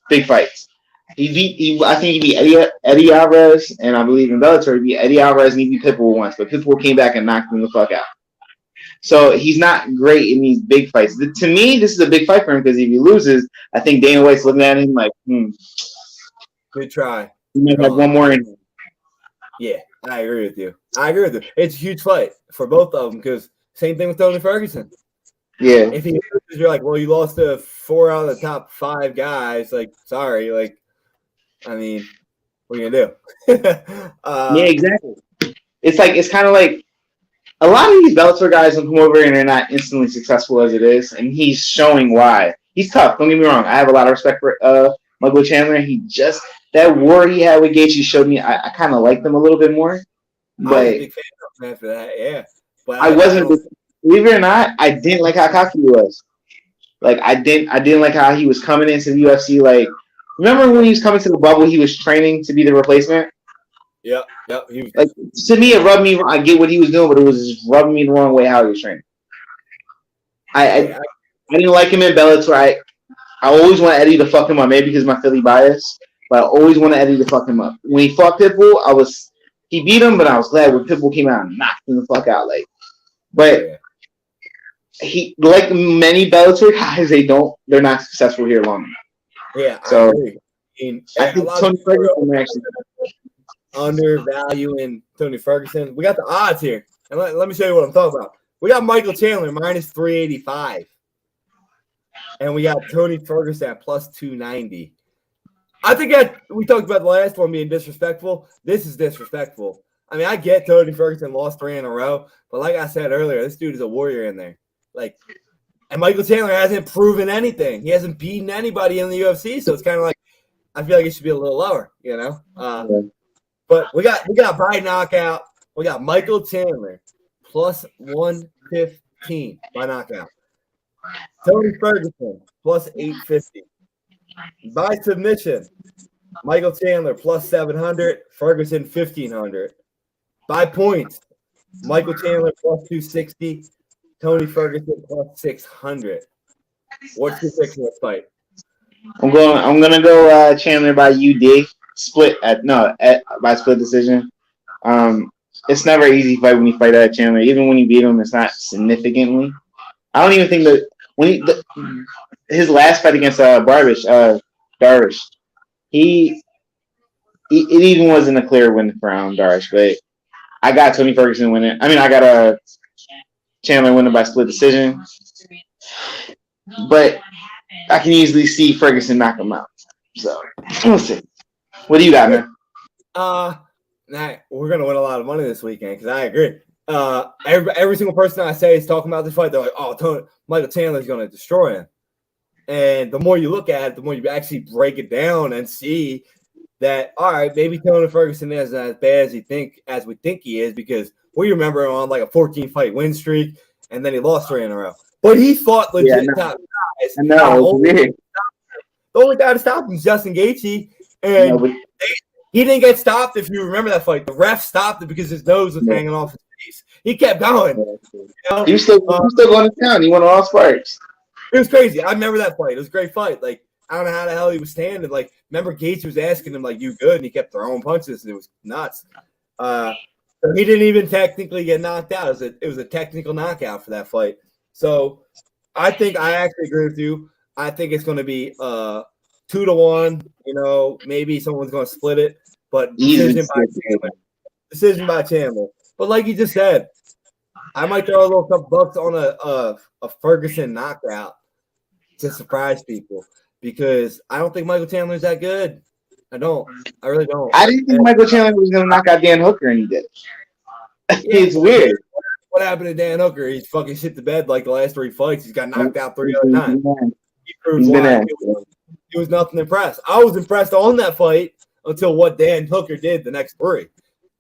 big fights. I think he beat Eddie Alvarez, and I believe in Bellator he beat Eddie Alvarez and he beat Pitbull once, but Pitbull came back and knocked him the fuck out. So he's not great in these big fights. To me, this is a big fight for him because if he loses, I think Dana White's looking at him like, good try. He might have one more in him. Yeah, I agree with you. It's a huge fight for both of them because same thing with Tony Ferguson. Yeah. If he loses, you're like, well, you lost to 4 out of the top 5 guys. Like, sorry. Like, I mean, what are you going to do? Yeah, exactly. It's kind of like a lot of these Bellator guys come over and they're not instantly successful as it is, and he's showing why. He's tough. Don't get me wrong. I have a lot of respect for Michael Chandler. That war he had with Gaethje showed me I kind of liked him a little bit more. But I'm a big fan for that, yeah. But I wasn't. Believe it or not, I didn't like how cocky he was. Like I didn't like how he was coming into the UFC. Like, remember when he was coming to the bubble? He was training to be the replacement. Yep. He was, like, to me, it rubbed me. I get what he was doing, but it was just rubbing me the wrong way how he was training. I didn't like him in Bellator. I always want Eddie to fuck him up, maybe because of my Philly bias, but I always wanted Eddie to fuck him up. When he fought Pitbull, he beat him, but I was glad when Pitbull came out and knocked him the fuck out. Like, but he, like many Bellator guys, they're not successful here long enough. Yeah, so I think Tony Ferguson actually undervaluing Tony Ferguson. We got the odds here, and let me show you what I'm talking about. We got Michael Chandler minus 385, and we got Tony Ferguson at plus 290. I think that we talked about the last one being disrespectful. This is disrespectful. I mean, I get Tony Ferguson lost 3 in a row, but like I said earlier, this dude is a warrior in there. Like, and Michael Chandler hasn't proven anything. He hasn't beaten anybody in the UFC, so it's kind of like I feel like it should be a little lower, you know. But we got by knockout. We got Michael Chandler plus 115 by knockout. Tony Ferguson plus 850. By submission, Michael Chandler plus 700, Ferguson 1,500. By points, Michael Chandler plus 260, Tony Ferguson plus 600. What's your pick for this fight? I'm gonna go Chandler by UD split by split decision. It's never an easy fight when you fight Chandler. Even when you beat him, it's not significantly. I don't even think that his last fight against Darvish, it even wasn't a clear win for Darvish, but I got Tony Ferguson winning. I mean, I got Chandler winning by split decision, but I can easily see Ferguson knock him out. So we'll see. What do you got, man? We're gonna win a lot of money this weekend because I agree. Every single person I say is talking about this fight. They're like, "Oh, Michael Chandler's gonna destroy him." And the more you look at it, the more you actually break it down and see that, all right, maybe Tony Ferguson isn't as bad as we think he is, because we remember him on like a 14-fight win streak, and then he lost 3 in a row. But he fought legit top guys. I know. The only guy to stop him is Justin Gaethje, and he didn't get stopped. If you remember that fight, the ref stopped it because his nose was hanging off his face. He kept going. You know? He was still going to town. He won all sparks. It was crazy. I remember that fight. It was a great fight. Like, I don't know how the hell he was standing. Like, remember Gaethje was asking him, like, "You good?" And he kept throwing punches, and it was nuts. So he didn't even technically get knocked out. It was a technical knockout for that fight. So I actually agree with you. I think it's going to be 2-1. You know, maybe someone's going to split it, but decision by Chandler. But like you just said, I might throw a little couple bucks on a Ferguson knockout to surprise people, because I don't think Michael Chandler's that good. I really don't. I didn't think Michael Chandler was going to knock out Dan Hooker, and he did. It's weird. What happened to Dan Hooker? He's fucking shit the bed like the last 3 fights. He's got knocked out 3 other times. He proved why. He was nothing impressed. I was impressed on that fight until what Dan Hooker did the next 3.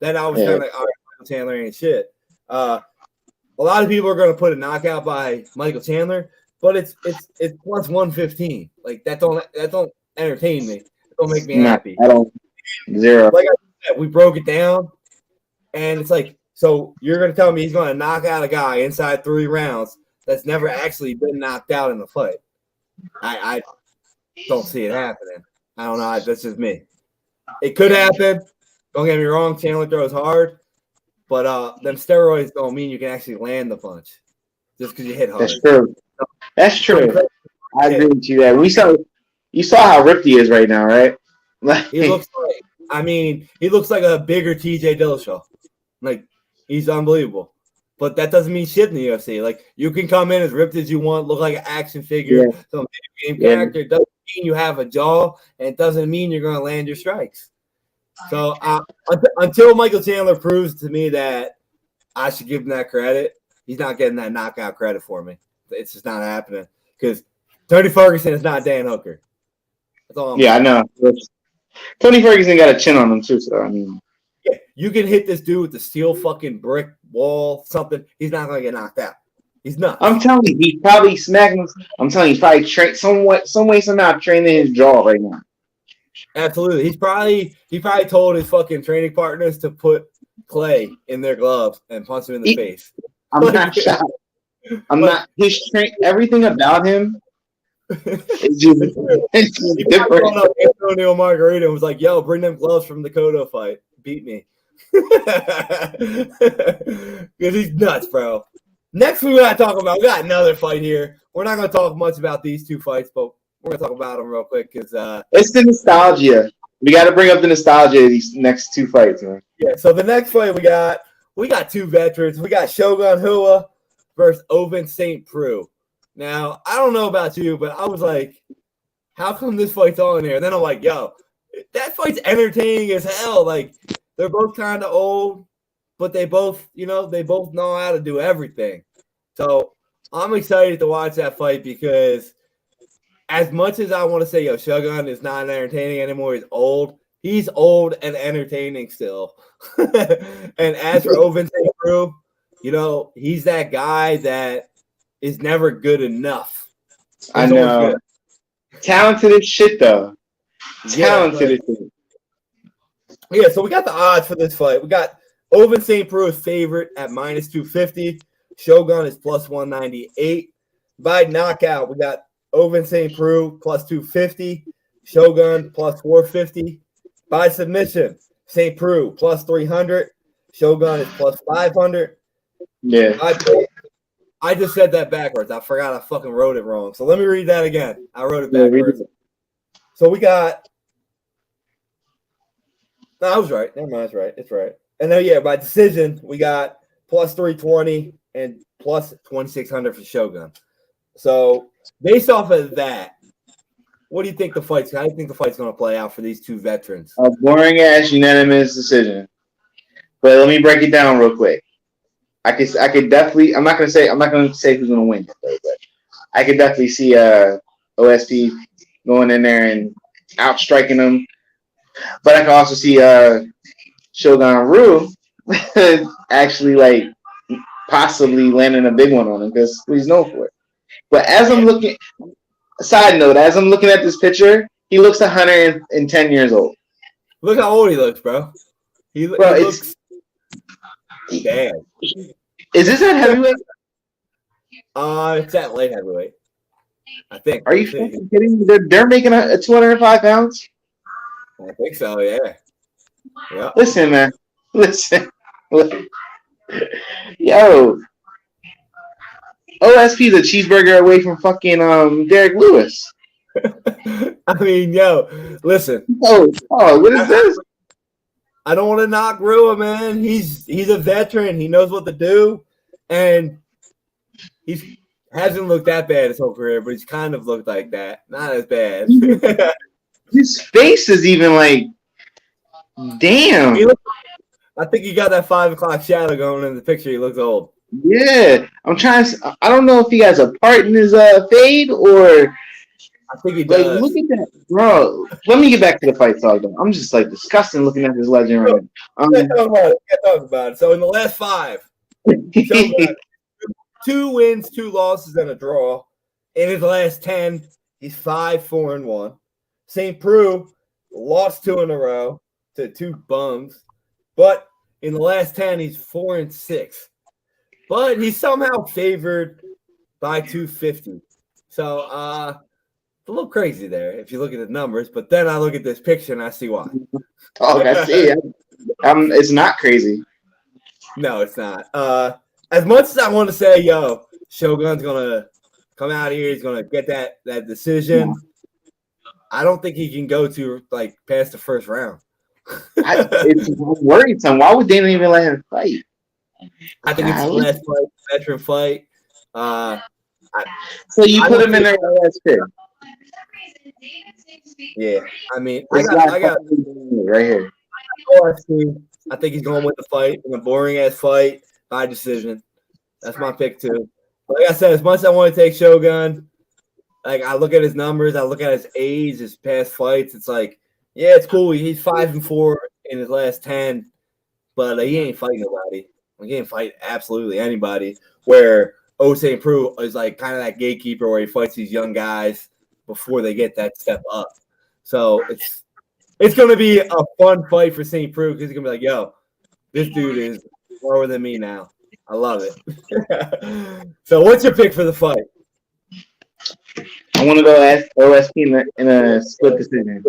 Then I was kind of like, all right, Michael Chandler ain't shit. A lot of people are going to put a knockout by Michael Chandler, but it's plus 115. Like, that don't entertain me. It don't make me happy. I don't. Zero. Like I said, we broke it down, and it's like, so you're going to tell me he's going to knock out a guy inside 3 rounds that's never actually been knocked out in a fight? I don't see it happening. I don't know. That's just me. It could happen. Don't get me wrong. Chandler throws hard, but them steroids don't mean you can actually land the punch just because you hit hard. That's true. That's true. I agree with you there. You saw how ripped he is right now, right? He looks like a bigger TJ Dillashaw. Like, he's unbelievable. But that doesn't mean shit in the UFC. Like, you can come in as ripped as you want, look like an action figure, some video game character. It doesn't mean you have a jaw, and it doesn't mean you're going to land your strikes. So until Michael Chandler proves to me that I should give him that credit, he's not getting that knockout credit for me. It's just not happening, because Tony Ferguson is not Dan Hooker. That's all I'm saying. I know. Tony Ferguson got a chin on him too, so I mean. Yeah, you can hit this dude with the steel fucking brick wall, something. He's not gonna get knocked out. He's not. I'm telling you, he's probably smacking. I'm telling you, he's probably some way, somehow training his jaw right now. Absolutely, he probably told his fucking training partners to put clay in their gloves and punch him in the face. I'm not shocked. I'm not. His everything about him. It's He different. Up Antonio Margarita and was like, "Yo, bring them gloves from the Cotto fight. Beat me." Because he's nuts, bro. Next, we got to talk about. We got another fight here. We're not going to talk much about these 2 fights, but we're going to talk about them real quick because it's the nostalgia. We got to bring up the nostalgia of these next 2 fights, man. Yeah. So the next fight we got 2 veterans. We got Shogun Rua versus Ovince St. Preux. Now, I don't know about you, but I was like, how come this fight's on here? And then I'm like, yo, that fight's entertaining as hell. Like, they're both kind of old, but they both know how to do everything. So I'm excited to watch that fight, because as much as I want to say, yo, Shogun is not entertaining anymore, he's old, he's old and entertaining still. And as for Ovince St. Preux, he's that guy that is never good enough. I know. Talented as shit, though. Talented as shit. Yeah, so we got the odds for this fight. We got Ovince St. Preux favorite at -250. Shogun is +198. By knockout, we got Ovince St. Preux +250. Shogun +450. By submission, St. Preux +300. Shogun is +500. Yeah. I just said that backwards. I forgot I fucking wrote it wrong. So let me read that again. I wrote it backwards. So we got. No, I was right. Never mind, it's right. It's right. And then by decision, we got +320 and +2600 for Shogun. So based off of that, what do you think the fight's? How do you think the fight's going to play out for these two veterans? A boring ass unanimous decision. But let me break it down real quick. I could definitely. I'm not gonna say who's gonna win, but I could definitely see OSP going in there and outstriking them. But I can also see Shogun Rue actually possibly landing a big one on him because he's known for it. But as I'm looking, side note, as I'm looking at this picture, he looks 110 years old. Look how old he looks, bro. He looks. Damn. Is this at heavyweight? It's at light heavyweight. I think. Are you fucking kidding me? They're making a 205 pounds? I think so, yeah. Yeah. Listen, man. Listen. Yo. OSP's a cheeseburger away from fucking Derek Lewis. I mean, listen. Oh, what is this? I don't want to knock Rua, man. He's a veteran. He knows what to do, and he hasn't looked that bad his whole career, but he's kind of looked like that. Not as bad. His face is even damn. I think he got that 5 o'clock shadow going in the picture. He looks old. Yeah, I don't know if he has a part in his fade or. I think he does. Look at that, bro. Let me get back to the fight talk, though. I'm just disgusting looking at this legend right now. Let's talk about it. So in the last 5, Shogun, 2 wins, 2 losses, and a draw. In his last 10, he's 5-4-1. St. Preux lost 2 in a row to 2 bums, but in the last 10, he's 4-6. But he's somehow favored by 250. So a little crazy there if you look at the numbers, but then I look at this picture and I see why. Oh, I see. It's not crazy. No, it's not. As much as I want to say, Shogun's gonna come out here, he's gonna get that decision. I don't think he can go to past the first round. It's worrisome. Why would they not even let him fight? I think it's the last fight, veteran fight. So you put him in there last pick. Yeah, I mean, I got right here. I think he's going with the fight in a boring ass fight by decision. That's my pick too. Like I said, as much as I want to take Shogun, I look at his numbers, I look at his age, his past fights. It's it's cool. He's 5-4 in his last 10, but he ain't fighting nobody. He ain't fight absolutely anybody. Where St. Preux is kind of that gatekeeper where he fights these young guys before they get that step up. So it's going to be a fun fight for St. Preux because he's going to be this dude is lower than me now. I love it. So what's your pick for the fight? I want to go OSP in a split decision.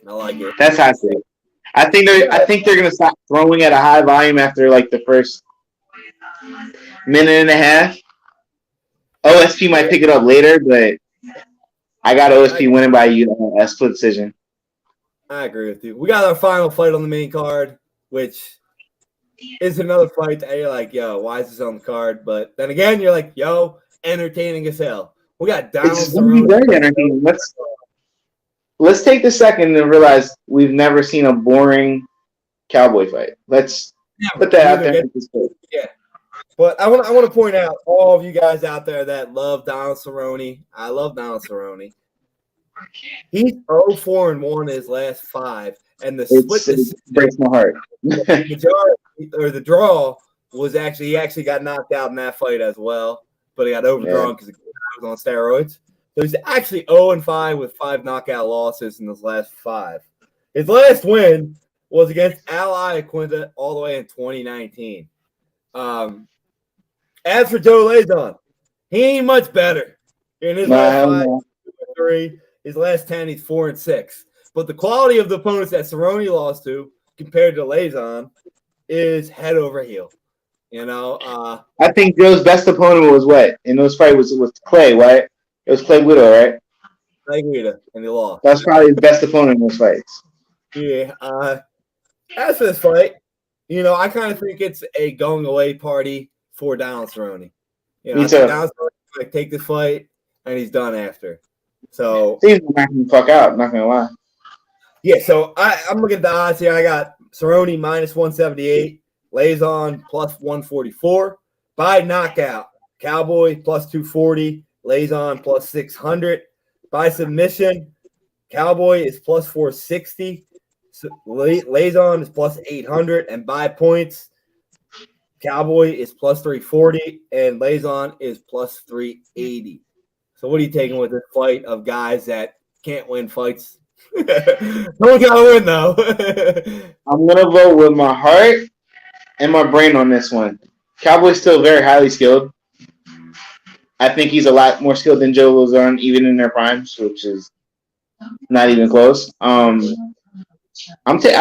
I like it. That's how I say it. I think they're going to stop throwing at a high volume after the first minute and a half. OSP might pick it up later, but I got OSP winning by a split decision. I agree with you. We got our final fight on the main card, which is another fight that you're why is this on the card? But then again, you're entertaining as hell. We got Donald Cerrone. Very entertaining. Let's take a second and realize we've never seen a boring cowboy fight. Let's put that out there. Yeah. But I want to point out all of you guys out there that love Donald Cerrone. I love Donald Cerrone. He's 0-4-1 in his last 5, and the split It breaks my heart. the draw was actually he actually got knocked out in that fight as well, but he got overdrawn because he was on steroids. So he's actually 0-5 with 5 knockout losses in his last 5. His last win was against Ally Quinta all the way in 2019. As for Joe Lauzon, he ain't much better. In his last 5, 3, his last 10, he's 4-6. But the quality of the opponents that Cerrone lost to compared to Lauzon is head over heel. You know, I think Joe's best opponent was what in those fights was Clay, right? It was Clay Widow, right? Clay Guida, and he lost. That's probably his best opponent in those fights. Yeah. As for this fight, you know, I kind of think it's a going away party for Donald Cerrone. You know, Me too. Donald Cerrone's going to take this fight, and he's done after. So he's knocking the fuck out. Not gonna lie. Yeah, so I'm looking at the odds here. I got Cerrone -178, Lauzon +144, by knockout. Cowboy +240, Lauzon +600. By submission, Cowboy is +460, Lauzon is +800, and by points, Cowboy is +340, and Lauzon is +380. So what are you taking with this fight of guys that can't win fights? Someone gotta win though. I'm gonna vote with my heart and my brain on this one. Cowboy's still very highly skilled. I think he's a lot more skilled than Joe Lauzon, even in their primes, which is not even close. I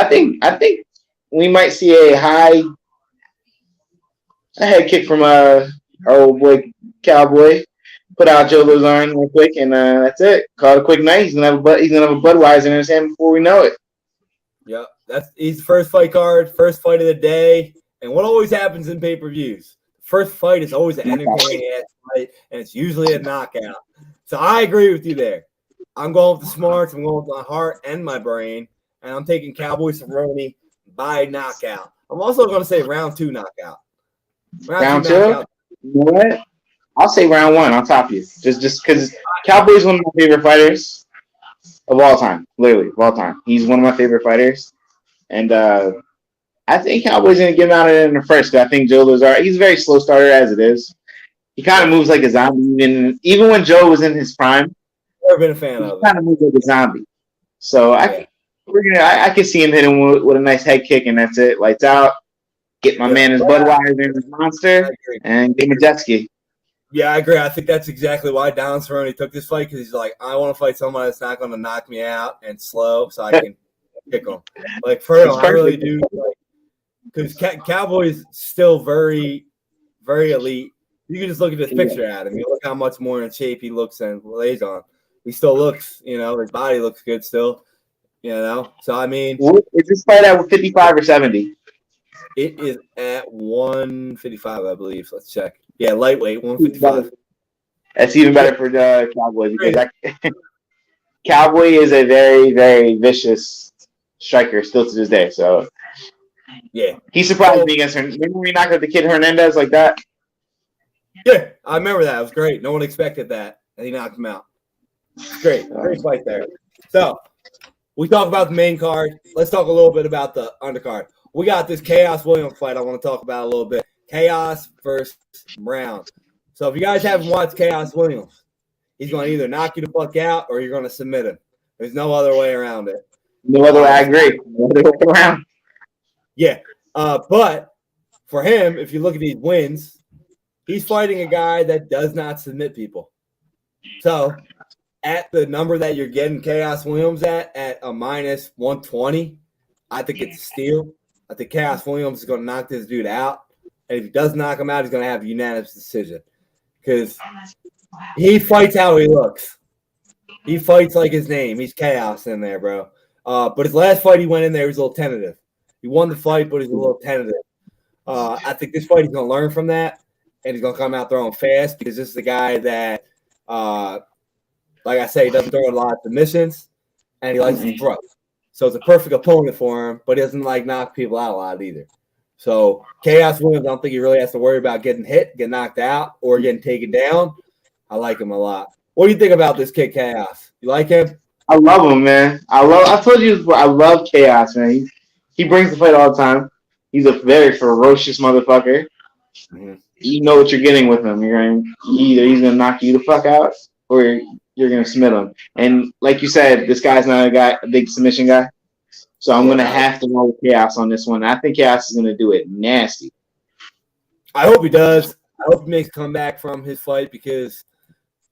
think we might see a head kick from our old boy Cowboy. Put out Joe Lauzon real quick, and that's it. Call it a quick night. He's gonna have a Budweiser in his hand before we know it. Yep, he's the first fight card, first fight of the day, and what always happens in pay-per-views? First fight is always an entertaining ass fight, and it's usually a knockout. So I agree with you there. I'm going with the smarts. I'm going with my heart and my brain, and I'm taking Cowboy Cerrone by knockout. I'm also going to say round 2 knockout. Round 2? You know what? I'll say round 1. I'll top you. Just because Cowboy's one of my favorite fighters of all time. Literally, of all time. He's one of my favorite fighters. And I think Cowboy's going to get him out of it in the first. I think Joe Lauzon, he's a very slow starter as it is. He kind of moves like a zombie. Even when Joe was in his prime, never been a fan of it. He kind of moves like a zombie. So I can see him hit him with a nice head kick, and that's it. Lights out. Get my man his Budweiser and his Monster, and give him a jet ski. Yeah, I agree. I think that's exactly why Don Cerrone took this fight, because he's like, I want to fight someone that's not going to knock me out and slow, so I can kick him. Like, for real, I really do. Because Cowboy's still very, very elite. You can just look at this picture at him. You look how much more in shape he looks than Lauzon. He still looks, his body looks good still, So, I mean. Is this fight at 55 or 70? It is at 155, I believe. Let's check. Yeah, lightweight, 155. That's even better for the Cowboy, because Cowboy is a very, very vicious striker still to this day. So, yeah. He surprised me against her. Remember we knocked out the kid Hernandez like that? Yeah, I remember that. It was great. No one expected that, and he knocked him out. Great. Great fight there. So, we talk about the main card. Let's talk a little bit about the undercard. We got this Chaos Williams fight I want to talk about a little bit. Chaos versus Brown. So if you guys haven't watched Chaos Williams, he's going to either knock you the fuck out or you're going to submit him. There's no other way around it. No other way. I agree. No other way around. Yeah. But for him, if you look at these wins, he's fighting a guy that does not submit people. So at the number that you're getting Chaos Williams at a -120, I think it's a steal. I think Chaos Williams is going to knock this dude out. And if he does knock him out, he's going to have a unanimous decision. Because he fights how he looks. He fights like his name. He's Chaos in there, bro. But his last fight he went in there, he was a little tentative. He won the fight, but he's a little tentative. I think this fight he's going to learn from that. And he's going to come out throwing fast, because this is the guy that, like I say, he doesn't throw a lot of submissions. And he likes to throw. So it's a perfect opponent for him, but he doesn't knock people out a lot either. So Chaos Williams, I don't think he really has to worry about getting hit, getting knocked out, or getting taken down. I like him a lot. What do you think about this kid, Chaos? You like him? I love him, man. I told you before, I love Chaos, man. He brings the fight all the time. He's a very ferocious motherfucker. Mm-hmm. You know what you're getting with him. Either he's gonna knock you the fuck out, or you're gonna submit him. And like you said, this guy's not a big submission guy. So I'm gonna have to roll with Chaos on this one. I think Chaos is gonna do it nasty. I hope he does. I hope he makes a comeback from his fight because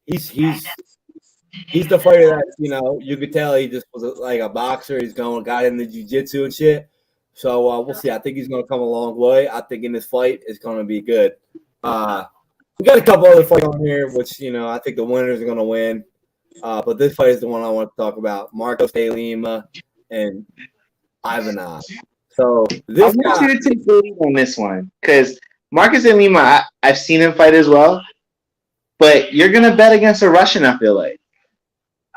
he's the fighter that you could tell he just was like a boxer. He's got into jiu-jitsu and shit. So we'll see. I think he's gonna come a long way. I think in this fight it's gonna be good. We got a couple other fights on here, which I think the winners are gonna win. But this fight is the one I want to talk about: Marcos de Lima and Ivanov. So this I want you to take the lead on this one because Marcos de Lima, I've seen him fight as well, but you're gonna bet against a Russian. I feel like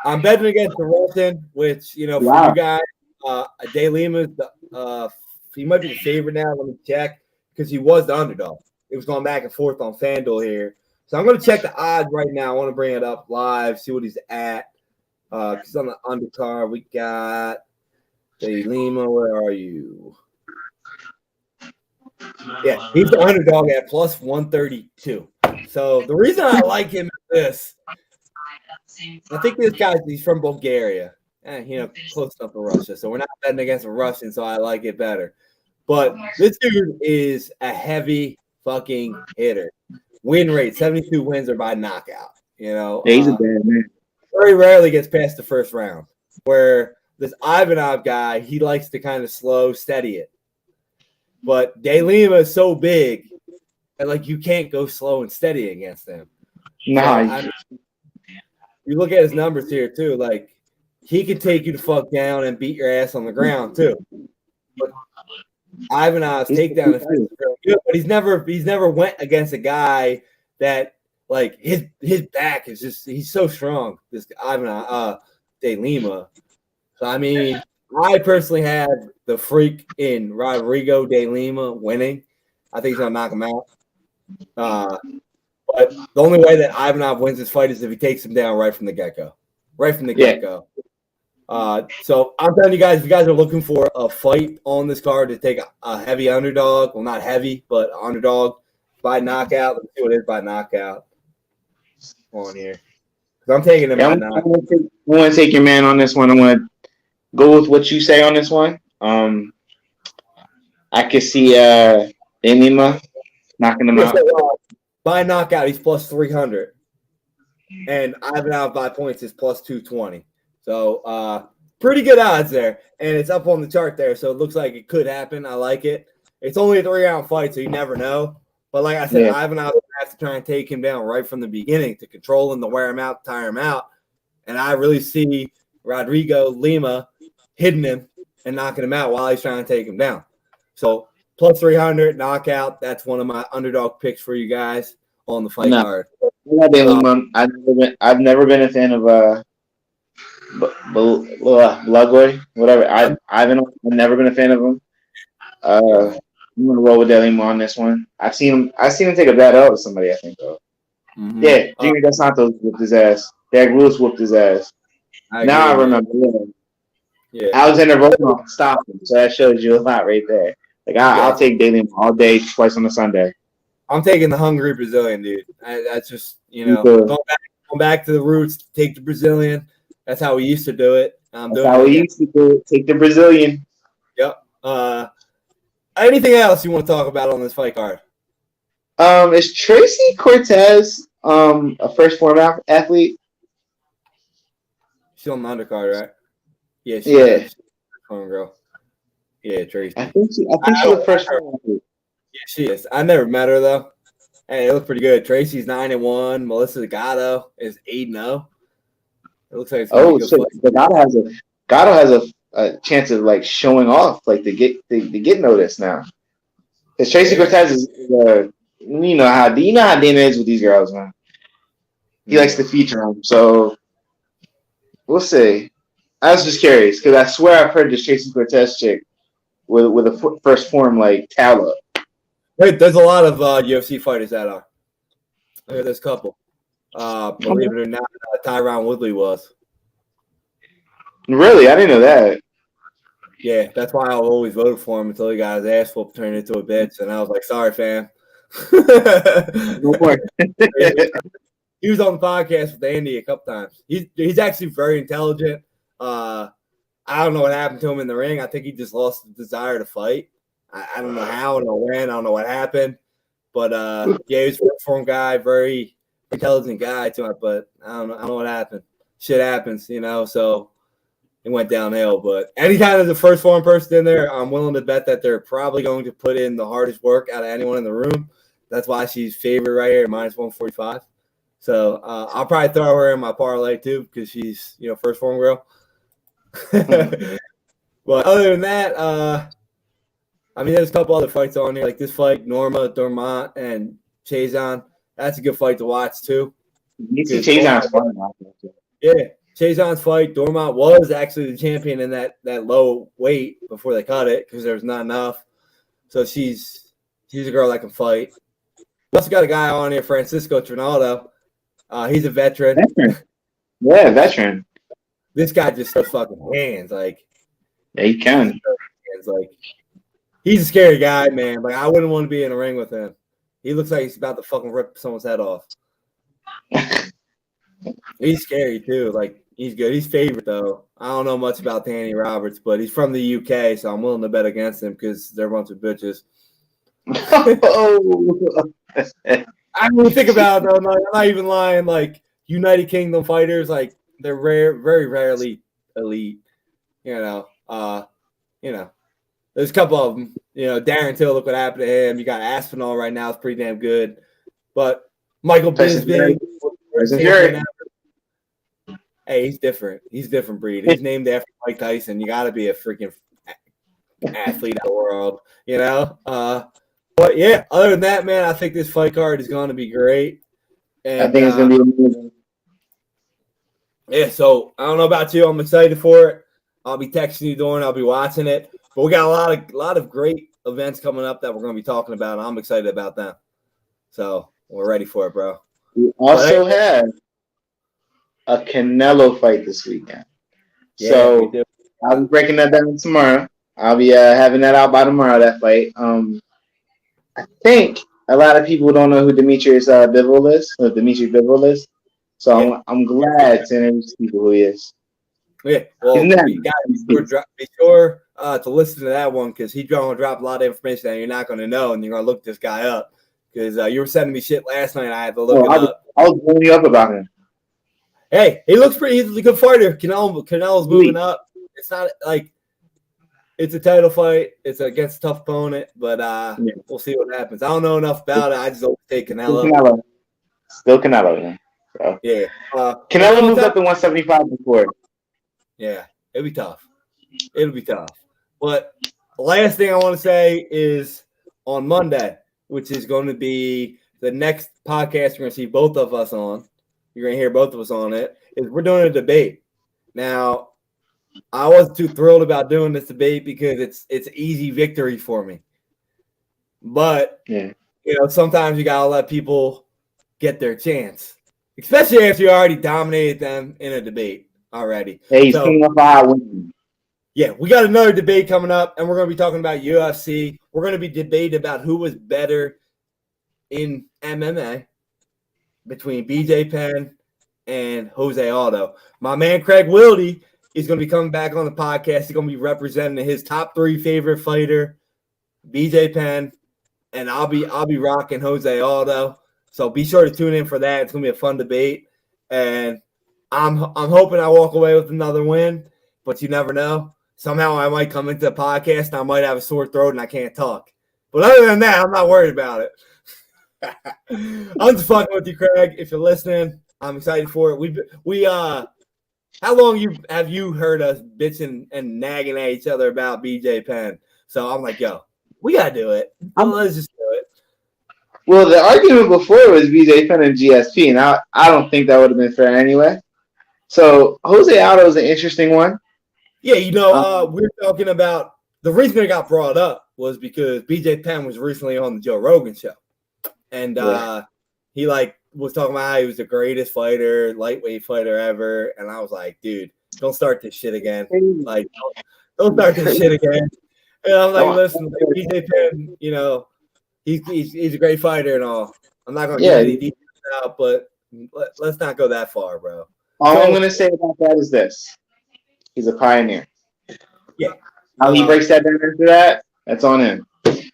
I'm betting against the Russian, which for you guys, de Lima's he might be the favorite now. Let me check because he was the underdog. It was going back and forth on FanDuel here, so I'm going to check the odds right now. I want to bring it up live, see what he's at. Because on the undercard we got. De Lima, where are you? Yeah, he's the underdog at plus 132. So the reason I like him is this. I think this he's from Bulgaria. Close enough to Russia. So we're not betting against a Russian, so I like it better. But this dude is a heavy fucking hitter. Win rate, 72 wins are by knockout. He's a bad man. Very rarely gets past the first round. Where this Ivanov guy, he likes to kind of slow, steady it. But De Lima is so big that you can't go slow and steady against him. Nah. You look at his numbers here too. He can take you the fuck down and beat your ass on the ground too. But Ivanov's takedown is really good, but he's never went against a guy that his back is he's so strong. This Ivanov De Lima. So, I personally have the freak in Rodrigo de Lima winning. I think he's going to knock him out. But the only way that Ivanov wins this fight is if he takes him down right from the get-go. Right from the get-go. So, I'm telling you guys, if you guys are looking for a fight on this card to take a heavy underdog, well, not heavy, but underdog by knockout. Let's see what it is by knockout on here. Because I'm taking him by knockout. I want to take your man on this one. I want to go with what you say on this one. I could see De Lima knocking him out. By knockout, he's plus 300. And Ivanov by points is plus 220. So pretty good odds there. And it's up on the chart there, so it looks like it could happen. I like it. It's only a 3-round fight, so you never know. But like I said, Ivanov has to try and take him down right from the beginning to control him, to wear him out, tire him out. And I really see Rodrigo Lima hitting him and knocking him out while he's trying to take him down. So plus 300 knockout. That's one of my underdog picks for you guys on the fight card. I've never been a fan of Blagoy, whatever. I've never been a fan of him. I'm gonna roll with De Lima on this one. I've seen him take a bad L to somebody. I think though. Mm-hmm. Yeah, Junior Dos Santos whooped his ass. Derek Lewis whooped his ass. Now I remember. Yeah. Alexander Volkov stopped him, so that shows you a lot right there. I'll take De Lima all day, twice on a Sunday. I'm taking the hungry Brazilian, dude. That's just going back to the roots. Take the Brazilian. That's how we used to do it. Used to do it. Take the Brazilian. Yep. Anything else you want to talk about on this fight card? Is Tracy Cortez a first form athlete? She's on the undercard, right? Yeah. She's girl. Yeah, Tracy. I think she's a first form athlete. Yeah, she is. I never met her though. Hey, it looks pretty good. Tracy's 9-1. Melissa Gatto is 8-0. It looks like it's Gatto has a chance of showing off, to get noticed now. Because Tracy Cortez is, you know how Dana is with these girls, man. He likes to feature them, so we'll see. I was just curious because I swear I've heard this Tracy Cortez chick with a first form like Carla. Wait, there's a lot of UFC fighters that are. There's a couple. Believe it or not, Tyron Woodley was. Really? I didn't know that. Yeah, that's why I always voted for him until he got his ass whooped, turned into a bitch, and I was like, sorry, fam. No more. He was on the podcast with Andy a couple times. He's actually very intelligent. I don't know what happened to him in the ring. I think he just lost the desire to fight. I don't know how, I don't know when, I don't know what happened. But yeah, he's a reform guy, very intelligent guy too. But I don't know what happened. Shit happens, so it went downhill. But anytime there's a first form person in there, I'm willing to bet that they're probably going to put in the hardest work out of anyone in the room. That's why she's favored right here, minus 145. So I'll probably throw her in my parlay too because she's first form girl. But other than that, there's a couple other fights on here, like this fight, Norma Dormont and Chazon. That's a good fight to watch too. Yeah, Chazon's fight. Dormont was actually the champion in that low weight before they cut it because there was not enough. So she's a girl that can fight. We also got a guy on here, Francisco Trinaldo. He's a veteran. Yeah, veteran. This guy just throws fucking hands. Like, yeah, he can. Like, he's a scary guy, man. Like, I wouldn't want to be in a ring with him. He looks like he's about to fucking rip someone's head off. He's scary too. Like, he's good. He's favorite though. I don't know much about Danny Roberts, but he's from the UK, so I'm willing to bet against him because they're a bunch of bitches. I mean, think about it though. I'm not even lying. Like, United Kingdom fighters, like, they're very rarely elite. There's a couple of them. Darren Till, look what happened to him. You got Aspinall right now; it's pretty damn good. But Michael Bisping, hey, he's different. He's a different breed. He's named after Mike Tyson. You got to be a freaking athlete of the world, But yeah, other than that, man, I think this fight card is going to be great. And I think it's going to be amazing. Yeah, so I don't know about you. I'm excited for it. I'll be texting you during. I'll be watching it. But we got a lot of great events coming up that we're going to be talking about. And I'm excited about them. So we're ready for it, bro. We also have a Canelo fight this weekend. Yeah, so I'll be breaking that down tomorrow. I'll be having that out by tomorrow, that fight. I think a lot of people don't know who Demetrius Bivol is. So yeah. I'm glad to introduce people who he is. Yeah, well, you guys be sure to listen to that one because he's going to drop a lot of information that you're not going to know, and you're going to look this guy up because you were sending me shit last night. I had to look it up. I was blowing you up about him. Hey, he looks pretty. He's a good fighter. Canelo's moving up. It's not like it's a title fight. It's against a tough opponent, but we'll see what happens. I don't know enough about it. I just always take Canelo. Still Canelo, man. So. Yeah. Canelo moved up to 175 before. Yeah, it'll be tough. But the last thing I want to say is on Monday, which is going to be the next podcast you're going to see both of us on. You're going to hear both of us on it. Is we're doing a debate. Now, I wasn't too thrilled about doing this debate because it's easy victory for me. But sometimes you gotta let people get their chance, especially if you already dominated them in a debate already. Hey, so, yeah, we got another debate coming up, and we're going to be talking about UFC. We're going to be debating about who was better in MMA between BJ Penn and Jose Aldo. My man Craig Wilde is going to be coming back on the podcast. He's going to be representing his top 3 favorite fighter, BJ Penn, and I'll be rocking Jose Aldo. So be sure to tune in for that. It's going to be a fun debate, and I'm hoping I walk away with another win, but you never know. Somehow I might come into the podcast and I might have a sore throat and I can't talk. But other than that, I'm not worried about it. I'm just fucking with you, Craig. If you're listening, I'm excited for it. How long have you heard us bitching and nagging at each other about BJ Penn? So I'm like, yo, we gotta do it. Let's just do it. Well, the argument before was BJ Penn and GSP, and I don't think that would have been fair anyway. So Jose Aldo is an interesting one. Yeah, we're talking about the reason it got brought up was because BJ Penn was recently on the Joe Rogan show, and he was talking about how he was the greatest fighter, lightweight fighter ever, and I was like, dude, don't start this shit again. Like, don't start this shit again. And I'm like, listen, like, BJ Penn, you know, he's a great fighter and all. I'm not gonna get any details out, but let's not go that far, bro. All I'm gonna say about that is this: he's a pioneer. Yeah. How he breaks that down after that, that's on him.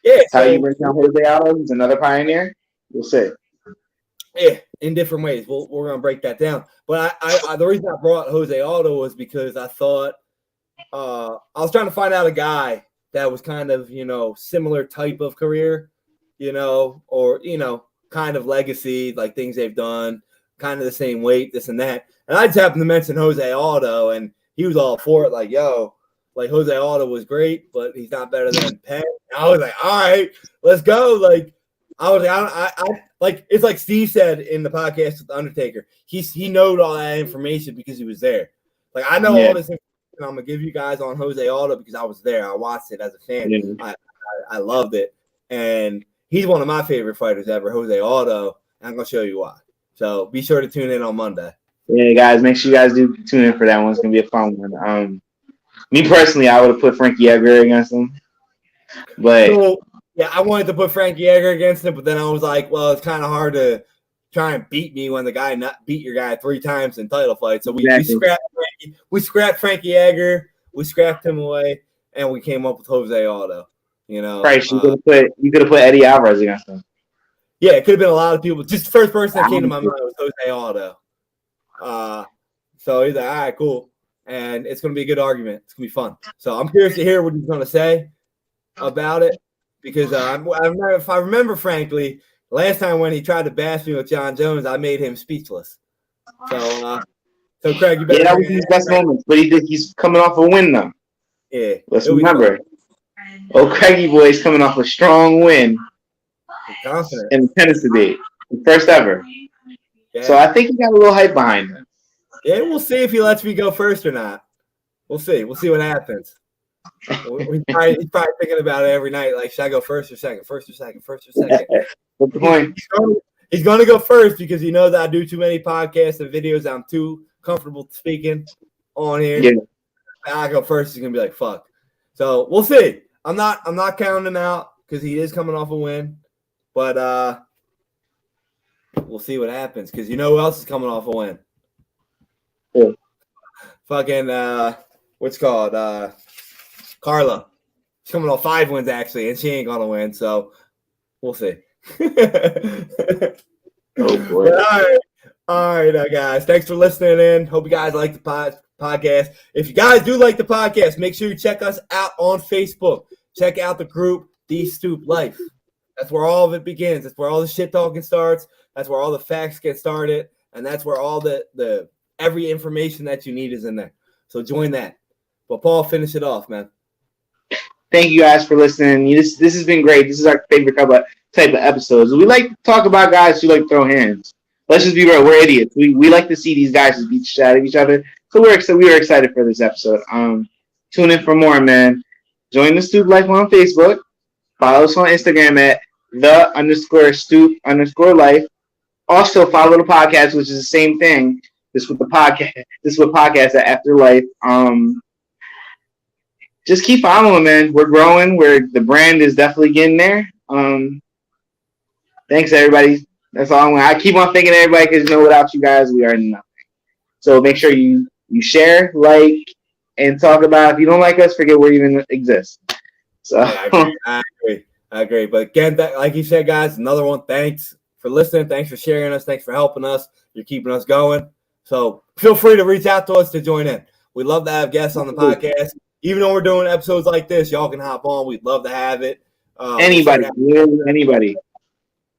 Yeah. How you break down Jose Aldo, he's another pioneer. We'll see. Yeah, in different ways. We're gonna break that down. But I the reason I brought Jose Aldo was because I thought I was trying to find out a guy that was kind of, you know, similar type of career, you know, or, you know, kind of legacy, like things they've done, kind of the same weight, this and that. And I just happened to mention Jose Aldo, and he was all for it, like, yo, like Jose Aldo was great, but he's not better than Penn. And I was like, all right, let's go. Like, I was like, I like, it's like Steve said in the podcast with the Undertaker. He knowed all that information because he was there. Like, I know all this information I'm gonna give you guys on Jose Aldo because I was there. I watched it as a fan. Yeah. I loved it, and he's one of my favorite fighters ever, Jose Aldo. I'm gonna show you why. So be sure to tune in on Monday. Yeah, guys, make sure you guys do tune in for that one. It's gonna be a fun one. Me personally, I would have put Frankie Edgar against him, but so, yeah, I wanted to put Frankie Edgar against him, but then I was like, well, it's kind of hard to try and beat me when the guy not beat your guy 3 times in title fights. So we scrapped Frankie Edgar, we scrapped him away, and we came up with Jose Aldo. You know, Price, you could have put Eddie Alvarez against him. Yeah, it could have been a lot of people. Just the first person that came to my mind was Jose Aldo. So he's like, all right, cool. And it's going to be a good argument. It's going to be fun. So I'm curious to hear what he's going to say about it because if I remember, frankly, last time when he tried to bash me with John Jones, I made him speechless. So Craig, you better. Yeah, that was his best moments, but he's coming off a win now. Yeah. Let's remember. Craigie boy's coming off a strong win in the tennis debate, the first ever. Yeah. So I think he got a little hype behind him. Yeah, we'll see if he lets me go first or not. We'll see. We'll see what happens. He's probably thinking about it every night. Like, should I go first or second? First or second? First or second? What's the point? He's going to go first because he knows I do too many podcasts and videos. I'm too comfortable speaking on here. Yeah. I go first. He's going to be like, fuck. So we'll see. I'm not counting him out because he is coming off a win. But we'll see what happens because you know who else is coming off a win? Yeah. Fucking what's it called? Carla. She's coming off 5 wins actually, and she ain't gonna win. So we'll see. Oh boy! All right, guys. Thanks for listening in. Hope you guys like the podcast. If you guys do like the podcast, make sure you check us out on Facebook. Check out the group The Stoop Life. That's where all of it begins. That's where all the shit talking starts. That's where all the facts get started, and that's where all the every information that you need is in there. So join that. But Paul, finish it off, man. Thank you guys for listening. This has been great. This is our favorite type of episodes. We like to talk about guys who like to throw hands. Let's just be real. We're idiots. We like to see these guys just beat shit out of each other. So we were excited for this episode. Tune in for more, man. Join the Stoop Life on Facebook. Follow us on Instagram at _Stoop_Life. Also follow the podcast, which is the same thing. This with podcast at Afterlife. Just keep following, man. We're growing. The brand is definitely getting there. Thanks, everybody. That's all. I keep on thanking everybody because without you guys, we are nothing. So make sure you share, like, and talk about. If you don't like us, forget we even exist. So yeah, I agree. But again, like you said, guys, another one. Thanks for listening. Thanks for sharing us. Thanks for helping us. You're keeping us going. So feel free to reach out to us to join in. We'd love to have guests on the podcast. Even though we're doing episodes like this, y'all can hop on. We'd love to have it. Anybody.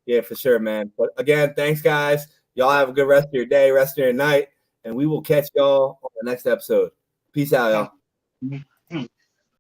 Yeah, for sure, man. But again, thanks, guys. Y'all have a good rest of your day, rest of your night, and we will catch y'all on the next episode. Peace out, y'all.